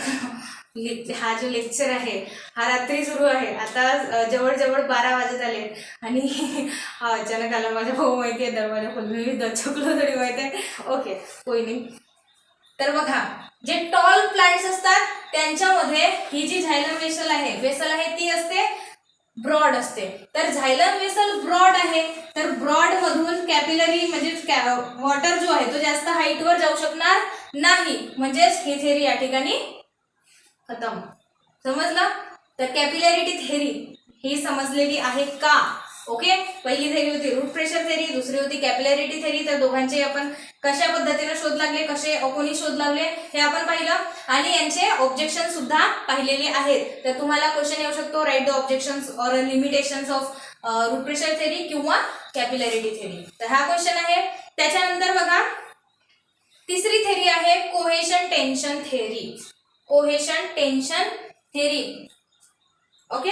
हा जो लेक्चर आहे हा रात्री सुरू आहे, आता जवळजवळ 12 वाजत आले आणि हा अचानक आला. माझ्या भाऊ माहिती आहे दरवाजा खोलून मी दचकलो तरी माहिती आहे. ओके, कोई नाही. तर बघा, जे टॉल प्लांट्स असतात त्यांच्यामध्ये ही जी झायलम वेसल आहे ती असते ब्रॉड असते. तर झायलम वेसल ब्रॉड आहे, तर ब्रॉड मधून कॅपिलरी म्हणजे वॉटर जो आहे तो जास्त हाईटवर जाऊ शकणार नाही. म्हणजेच ही थेरी या ठिकाणी खतम. समजलं? तर कॅपिलॅरिटी थेरी ही समजलेली आहे का? ओके, पहिली थेरी होती रूट प्रेशर थेरी, दुसरी होती कॅपिलॅरिटी थेरी. तर दोघांचे आपण कशा पद्धतीने शोध लागले, कसे कोणी शोध लावले हे आपण पाहिलं आणि यांचे ऑब्जेक्शन सुद्धा पाहिलेले आहेत. तर तुम्हाला क्वेश्चन येऊ शकतो, write the objections or limitations of root pressure theory किंवा कॅपिलॅरिटी थेरी. तर हा क्वेश्चन आहे. त्याच्यानंतर बघा, तिसरी थेरी आहे cohesion tension theory. Cohesion tension theory. Okay,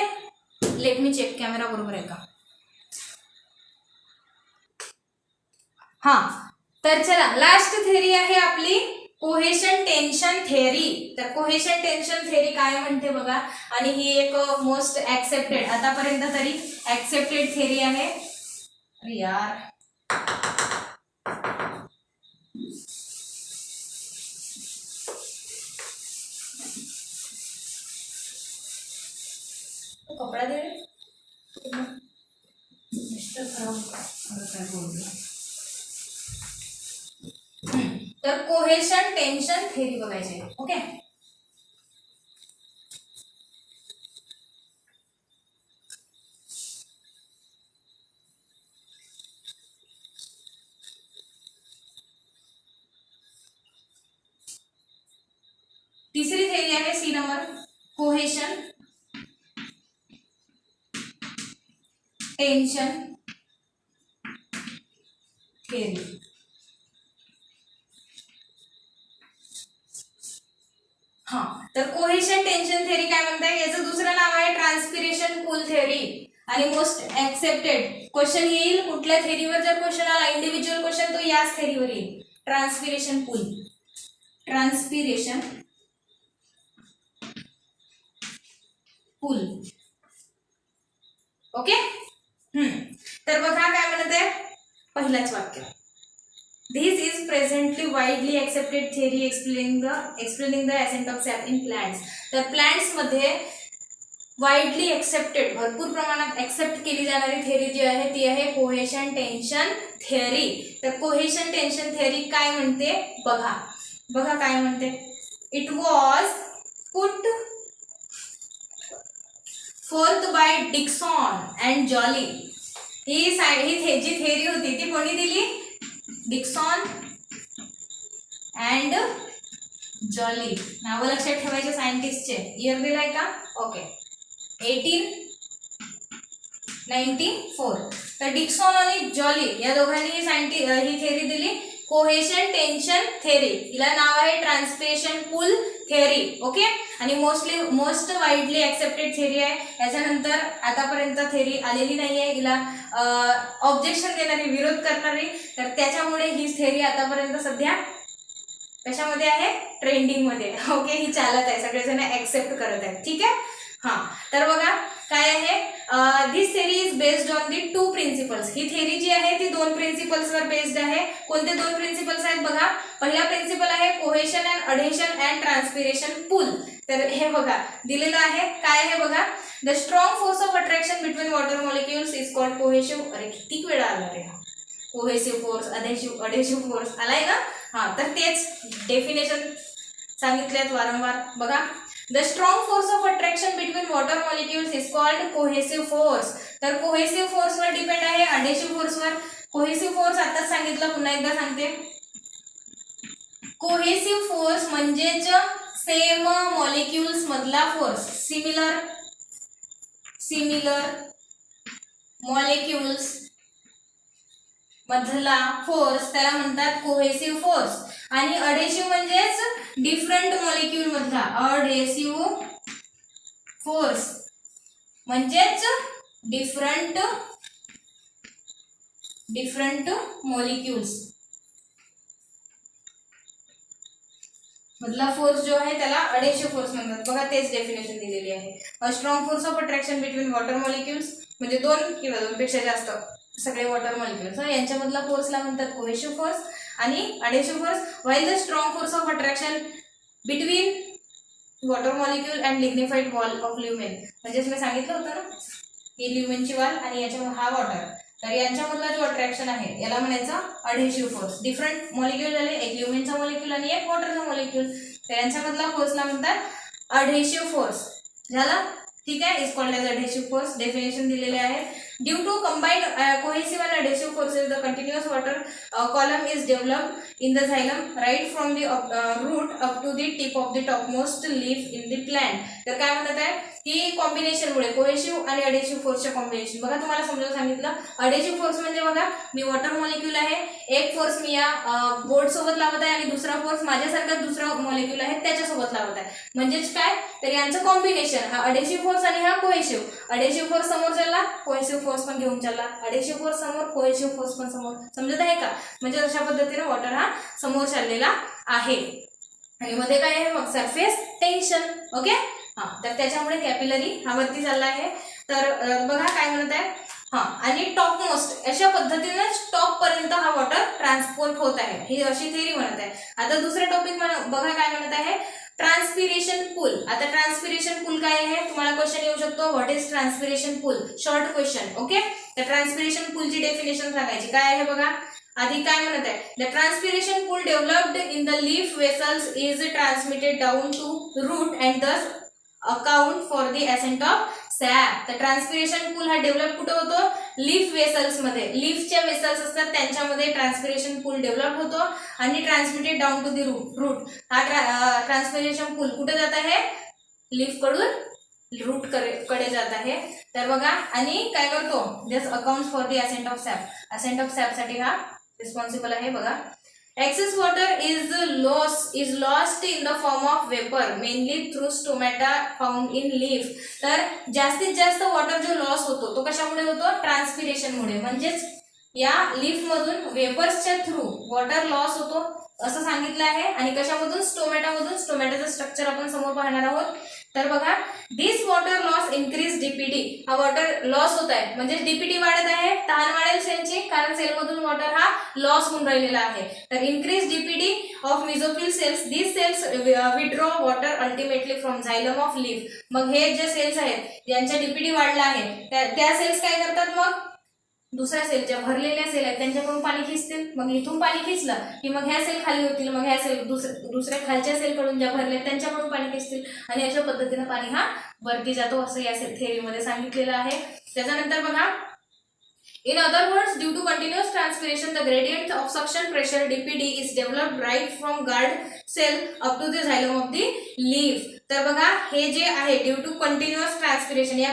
let me check camera बरोबर आहे का? हा, तर चला लास्ट थेरी आहे आपली कोहेशन टेन्शन थेरी. तर कोहेशन टेन्शन थेरी काय म्हणते बघा, आणि ही एक मोस्ट ऍक्सेप्टेड आतापर्यंत तरी ऍक्सेप्टेड थेरी आहे. अरे यार, कपडा दे मिस्टर खराब. तर कोहेशन टेन्शन थेरी बघायचे. ओके, तिसरी थेरी आहे C number, cohesion tension theory. हा, तर कोहेशन टेन्शन थेरी काय म्हणताय, याचं दुसरं नाव आहे ट्रान्सपिरेशन पूल थेरी. आणि मोस्ट ऍक्सेप्टेड क्वेश्चन येईल कुठल्या थेरीवर, जर क्वेश्चन आला इंडिव्हिज्युअल क्वेश्चन तो याच थेरीवर येईल, ट्रान्सपिरेशन पूल. ट्रान्सपिरेशन पूल. ओके, तर बघा काय म्हणत आहे, पहिलाच वाक्य, This is presently widely accepted theory explaining the ascent of sap in plants. तर प्लांट्स मध्ये वाईडली एक्सेप्टेड भरपूर प्रमाणात एक्सेप्ट केली जाणारी थेरी जी आहे ती आहे कोहेशन टेन्शन थेरी. तर कोहेशन टेन्शन थेरी काय म्हणते बघा, बघा काय म्हणते, it was put forth by Dixon and Joly. ही जी थेरी होती ती कोणी दिली, डिक्सन अँड जॉली. नाव लक्षात ठेवायचे सायंटिस्टचे. इयर दिलाय का? ओके, 1894. तर डिक्सन आणि जॉली या दोघांनी ही थेरी दिली, कोहेशन टेन्शन थेरी. हिला नाव आहे ट्रान्सपिरेशन पूल थेरी. ओके, आणि मोस्ट वाईडली ऍक्सेप्टेड थेरी आहे. याच्यानंतर आतापर्यंत थेरी आलेली नाही आहे, हिला ऑब्जेक्शन देणारी, विरोध करणारी. तर त्याच्यामुळे ही थेरी आतापर्यंत सध्या कशामध्ये आहे, ट्रेंडिंग मध्ये. ओके, ही चालत आहे, सगळेजण ऍक्सेप्ट करत आहेत. ठीक आहे. हा, तर बघा काय आहे, this theory is based on the 2 principles. ही थेरी जी आहे ती 2 प्रिन्सिपल्सवर बेस्ड आहे. कोणते 2 प्रिन्सिपल्स आहेत बघा. पहिला प्रिन्सिपल आहे कोहेशन अँड अढेशन अँड ट्रान्सपिरेशन पुल. तर हे बघा दिलेलं आहे, काय आहे बघा. The strong force of attraction between water molecules is called cohesive. अरे किती वेळा आला रे हा, कोहेसिव्ह फोर्स, अढेसिव्ह फोर्स आलाय ना. हा, तर तेच डेफिनेशन सांगितलेत वारंवार बघा. The strong force of attraction between water molecules is called cohesive force. तर कोहेसिव्ह फोर्सवर डिपेंड आहे, अढेसिव्ह फोर्सवर. कोहेसिव्ह फोर्स आताच सांगितलं, पुन्हा एकदा सांगते. कोहेसिव्ह फोर्स म्हणजेच सेम मॉलिक्युल्स मधला फोर्स. सिमिलर मॉलिक्युल्स मधला फोर्स त्याला म्हणतात कोहेसिव्ह फोर्स. आणि अढेसिव्ह म्हणजेच डिफरंट मॉलिक्यूल मधला. अढेसिव्ह फोर्स म्हणजेच डिफरंट मॉलिक्यूल्स मधला फोर्स जो आहे त्याला अढेसिव्ह फोर्स म्हणतात. बघा तेच डेफिनेशन दिलेली आहे. A strong force of attraction between water molecules म्हणजे 2 किंवा 2 पेक्षा जास्त सगळे वॉटर मॉलिक्युल्स यांच्यामधला फोर्सला म्हणतात कोहेसिव्ह फोर्स आणि adhesive force. While the strong force of attraction between water molecule and lignified wall of lumen. म्हणजेच मी सांगितलं होतं ना, ही ल्युमेनची वॉल आणि याच्या हा वॉटर. तर यांच्यामधला जो अट्रॅक्शन आहे याला म्हणायचं अढेसिव्ह फोर्स. डिफरंट मॉलिक्यूल झाले, एक ल्युमेनचा मॉलिक्यूल आणि एक वॉटरचा मॉलिक्यूल. तर यांच्यामधला फोर्सला म्हणतात अढेसिव्ह फोर्स. झाला, ठीक आहे. Is called as adhesive force. Definition दिलेले आहे. Due to combined cohesive and adhesive forces, the continuous water column is developed in the xylem right from the root up to the tip of the topmost leaf in the plant. तर काय म्हणतात आहे की कॉम्बिनेशनमुळे cohesive आणि अढेसिव्ह फोर्सच्या combination. बघा तुम्हाला समजावून सांगितलं. अढेसिव्ह फोर्स म्हणजे बघा, मी वॉटर मॉलिक्यूल आहे, एक फोर्स मी या बोर्ड सोबत लावत आहे आणि दुसरा फोर्स माझ्यासारखा दुसरा मॉलिक्यूल आहे त्याच्यासोबत लावत आहे. म्हणजेच काय, तर यांचं कॉम्बिनेशन. हा अढेसिव्ह फोर्स आणि हा कोहेसिव्ह. अढेसिव्ह फोर्स समोर चालला, कोहेसिव्ह फोर्स पण घेऊन चालला. अढेसिव्ह फोर्स समोर, कोहेसिव्ह फोर्स पण समोर. समजत आहे का. म्हणजे अशा पद्धतीने वॉटर हा समोर चाललेला आहे. आणि मध्ये काय आहे मग, सरफेस टेन्शन. ओके. हा, तर त्याच्यामुळे कॅपिलरी हा वरती चालला आहे. तर बघा काय म्हणत आहे. हा, आणि टॉप मोस्ट अशा पद्धतीने टॉप पर्यंत हा वॉटर ट्रान्सपोर्ट होत आहे, ही अशी थेरी म्हणत आहे. आता दुसरा टॉपिक बघा काय म्हणत आहे, ट्रान्सपिरेशन पूल. आता ट्रान्सपिरेशन पूल काय आहे, तुम्हाला क्वेश्चन येऊ शकतो. What is transpiration pull, short question. Okay. तर ट्रान्सपिरेशन पूलची डेफिनेशन सांगायची. काय आहे बघा, आधी काय म्हणत आहे, the transpiration pull developed in the leaf vessels is transmitted down to root and thus account for the ascent of sap. तर ट्रान्सपिरेशन पूल हा डेव्हलप कुठे होतो, लीफ वेसल्स मध्ये. लीफच्या वेसल्स असतात त्यांच्यामध्ये ट्रान्सपिरेशन पूल डेव्हलप होतो आणि transmitted down to the root. हा ट्रान्सपिरेशन पूल कुठे जात आहे, लीफ कडून रूट कडे जात आहे. तर बघा, आणि काय करतो, this account for the ascent of sap. Ascent of sap साठी हा रिस्पॉन्सिबल आहे. बघा, excess water is lost in the form of vapor mainly through stomata found in leaf. तर जास्तीत जास्त वॉटर जो लॉस होतो तो कशामुळे होतो, ट्रान्सपिरेशन मुळे. म्हणजेच या लीफ मधून वेपर्सच्या थ्रू वॉटर लॉस होतो असं सांगितलं आहे. आणि कशामधून, स्टोमॅटामधून. स्टोमॅटाचं स्ट्रक्चर आपण समोर पाहणार आहोत. तर बघा, दिस वॉटर लॉस इन्क्रीज डीपीडी. हा वॉटर लॉस होत आहे म्हणजे डीपीडी वाढत आहे, तहान वाढेल सेलची, कारण सेलमधून वॉटर हा लॉस होऊन राहिलेला आहे. तर increase DPD of mesophyll cells. These cells withdraw water ultimately from xylem of leaf. मग हे जे सेल्स आहेत ज्यांच्या डीपीडी वाढला आहे त्या सेल्स काय करतात, मग दुसऱ्या सेल ज्या भरलेल्या सेल आहेत त्यांच्याकडून पाणी खिचतील. मग इथून पाणी खिचलं की मग ह्या सेल खाली होतील, मग ह्या सेल दुसऱ्या खालच्या सेलकडून ज्या भरल्या त्यांच्याकडून पाणी खिचतील आणि अशा पद्धतीने पाणी हा वरती जातो असं या थेअरीमध्ये सांगितलेलं आहे. त्याच्यानंतर बघा, in other words, due to continuous transpiration, the gradient of suction pressure (dPd) is developed right from guard cell up to the xylem of the leaf. तर बघा, हे जे आहे ड्यू टू कंटिन्युअस ट्रान्सपिरेशन, या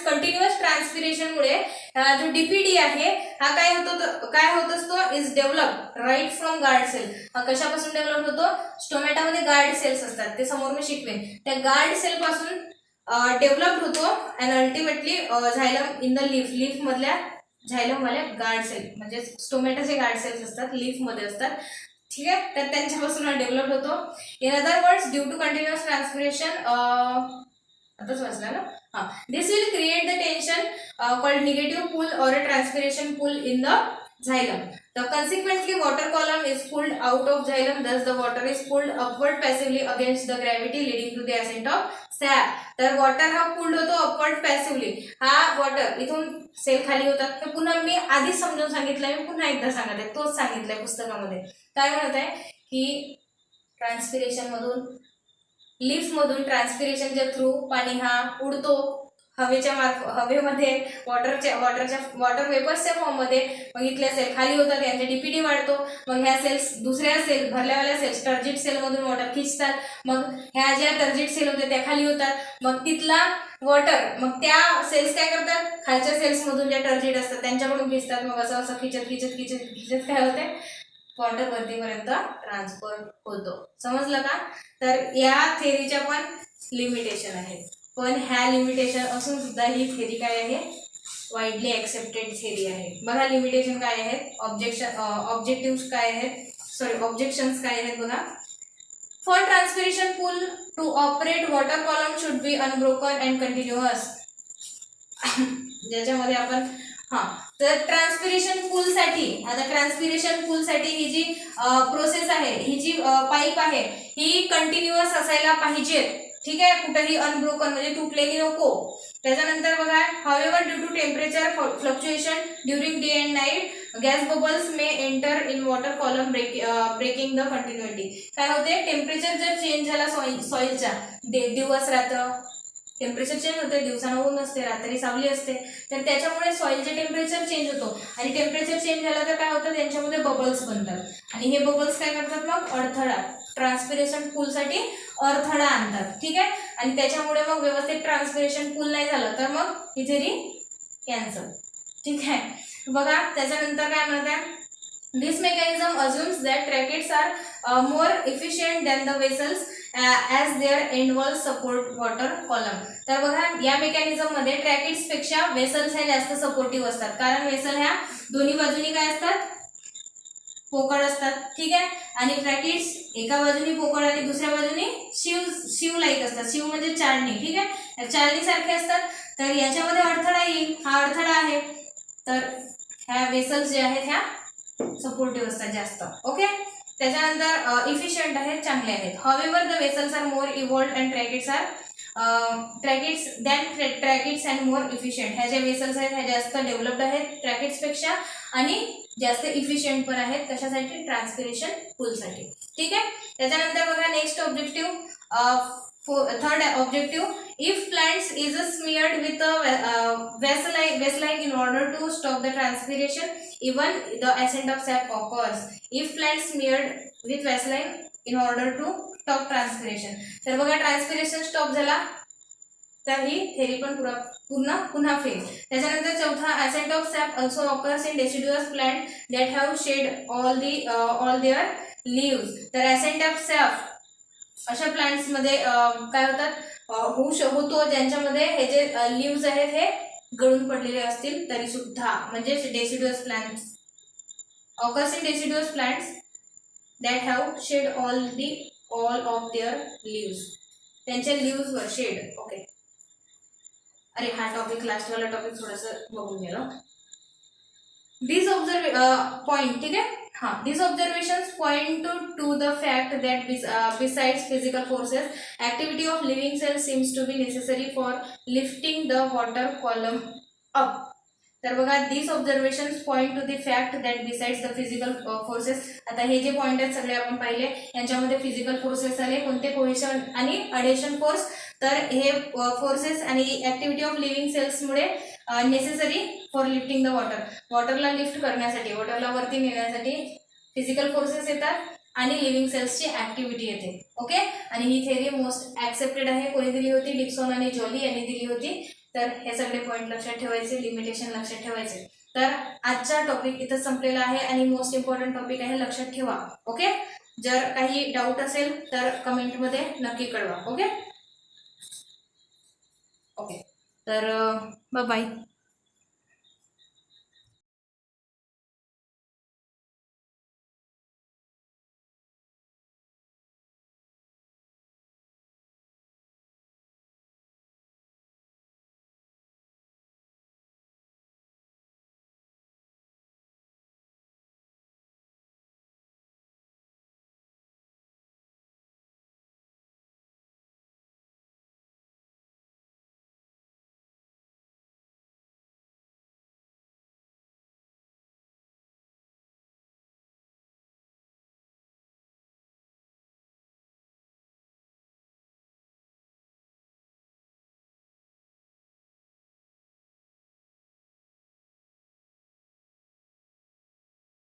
कंटिन्युअस ट्रान्सपिरेशन मुळे जो DPD आहे हा काय होत असतो, is develop right from guard cell. हा कशापासून डेव्हलप होतो, स्टोमॅटामध्ये गार्ड सेल्स असतात, ते समोर मी शिकवेन. त्या गार्ड सेल पासून डेव्हलप होतो and ultimately xylem in the leaf मधल्या झायलम वाल्या गार्ड सेल, म्हणजे स्टोमॅटाचे गार्ड सेल्स असतात, लीफ मध्ये असतात. ठीक आहे. तर त्यांच्यापासून हा डेव्हलप होतो. In other words, due to continuous transpiration आताच वाचला ना. हा, this will create the tension called negative pull or a transpiration pull in the xylem. Consequently, water column is pulled out of xylem. Thus, the water is pulled upward passively against the gravity, leading to the ascent of sap. तर water हा pulled होतो upward passively. हा water इथून sale खाली होतात. हे पुन्हा मी आधीच समजून सांगितलंय, मी पुन्हा एकदा सांगत आहे, तोच सांगितलंय पुस्तकामध्ये. काय म्हणत आहे की ट्रान्सपिरेशन मधून, लिफ्ट मधून ट्रान्सपिरेशनच्या थ्रू पाणी हा उडतो हवेमध्ये वॉटर वेपर्सच्या फॉर्म मध्ये. मग इथल्या सेल खाली होतात, यांचा डीपीटी वाढतो. मग ह्या सेल्स दुसऱ्या सेल भरल्यावाल्या सेल्स टर्जिट सेल मधून वॉटर खिचतात. मग ह्या ज्या टर्जिट सेल होते त्या खाली होतात. मग तिथला वॉटर मग त्या सेल्स काय करतात, खालच्या सेल्स मधून ज्या टर्जिट असतात त्यांच्याकडून खिचतात. मग असं असं खिचत खिचत खिचत खिचत काय होते, वॉटर वरतीपर्यंत ट्रान्सफर होतो. समजलं का? तर या थेरीच्या पण लिमिटेशन आहेत, पण ह्या लिमिटेशन असून सुद्धा ही थेरी काय आहे, वाईडली ॲक्सेप्टेड थेरी आहे. बघा लिमिटेशन काय आहेत, ऑब्जेक्टिव्ह काय आहेत, ऑब्जेक्शन्स काय आहेत बघा. For transpiration pull to operate water column should be unbroken and continuous. ज्याच्यामध्ये आपण तर ट्रान्सपिरेशन पूलसाठी, आता ट्रान्सपिरेशन पूलसाठी ही जी प्रोसेस आहे, ही जी पाईप आहे ही कंटिन्युअस असायला पाहिजे. ठीक आहे, कुठेही अनब्रोकन म्हणजे तुटलेली नको. त्याच्यानंतर बघा, however due to temperature fluctuation during day and night gas bubbles may enter in water column breaking the continuity. काय होते, टेम्परेचर जर चेंज झाला सॉइलच्या, दिवस रात्र टेम्परेचर चेंज होते, दिवसानं ऊन असते, रात्री सावली असते, तर त्याच्यामुळे सॉइलचे टेम्परेचर चेंज होतो. आणि टेम्परेचर चेंज झालं तर काय होतं, त्यांच्यामध्ये बबल्स बनतात. आणि हे बबल्स काय करतात, मग अडथळा, ट्रान्सपिरेशन पूलसाठी अडथळा आणतात. ठीक आहे, आणि त्याच्यामुळे मग व्यवस्थित ट्रान्सपिरेशन पूल नाही झालं तर मग ही थेरी कॅन्सल. ठीक आहे, बघा त्याच्यानंतर काय म्हणत आहे, this mechanism assumes that tracheids are more efficient than the vessels as their end walls support water column. तर बघा या मेकॅनिझम मध्ये ट्रॅकिड्स पेक्षा वेसल्स हे जास्त सपोर्टिव्ह असतात, कारण वेसल ह्या दोन्ही बाजूनी काय असतात, पोकळ असतात. ठीक आहे, आणि ट्रॅकिड्स एका बाजूनी पोकळ आणि दुसऱ्या बाजूनी शिव लाईक असतात. शिव म्हणजे चाळणी. ठीक आहे, चाळणी सारखे असतात. तर याच्यामध्ये अडथळा येईल, हा अडथळा आहे. तर ह्या वेसल्स जे आहेत ह्या सपोर्टिव्ह असतात जास्त. ओके, त्याच्यानंतर इफिशियंट आहेत, चांगले आहेत. However the vessels are more evolved and tracheids and more efficient. ह्या ज्या वेसल्स आहेत ह्या जास्त डेव्हलप्ड आहेत ट्रॅकिड्स पेक्षा आणि जास्त इफिशियंट पण आहेत. कशासाठी, ट्रान्सपिरेशन पूलसाठी. ठीक आहे, त्याच्यानंतर बघा next objective, third objective, if plants is smeared with a vaseline in order to stop the transpiration, even the ascent of sap occurs. If plants smeared with vaseline in order to stop transpiration, तर बघा transpiration stop झाला तर ही theory पण पुन्हा fail. त्याच्यानंतर चौथा, ascent of sap also occurs in deciduous plants that have shed all their leaves. तर ascent of sap अशा प्लांट्स मध्ये काय होतात, होतो ज्यांच्यामध्ये हे जे लिव्स आहेत हे गळून पडलेले असतील तरी सुद्धा, म्हणजे deciduous plants, occurs in deciduous plants that have shed all of their leaves. त्यांच्या लिव्स वर शेड. ओके, अरे हा टॉपिक लास्टवाला टॉपिक थोडंसं बघून गेलो. This point. ठीक आहे, these observations point to the fact that besides physical forces, activity of living cells seems to be necessary for lifting the water column up. तर बघा, these observations point to the fact that besides the physical forces, आता हे जे point आहेत सगळे आपण पाहिले, यांच्यामध्ये फिजिकल फोर्सेस आले कोणते, कोहेशन आणि अडेशन फोर्स. तर हे फोर्सेस आणि ऍक्टिव्हिटी ऑफ लिव्हिंग सेल्समुळे नेसेसरी फॉर लिफ्टिंग द वॉटरला लिफ्ट करण्यासाठी, वॉटरला वरती नेण्यासाठी फिजिकल फोर्सेस येतात आणि लिव्हिंग सेल्सची ऍक्टिव्हिटी येते. ओके, आणि ही थेरी मोस्ट ऍक्सेप्टेड आहे. कोणी दिली होती, डिक्सन आणि जॉली यांनी दिली होती. तर हे सगळे पॉईंट लक्षात ठेवायचे, लिमिटेशन लक्षात ठेवायचे. तर आजचा टॉपिक इथं संपलेला आहे आणि मोस्ट इम्पॉर्टंट टॉपिक आहे, लक्षात ठेवा. ओके, जर काही डाऊट असेल तर कमेंटमध्ये नक्की कळवा. ओके, तर बाय.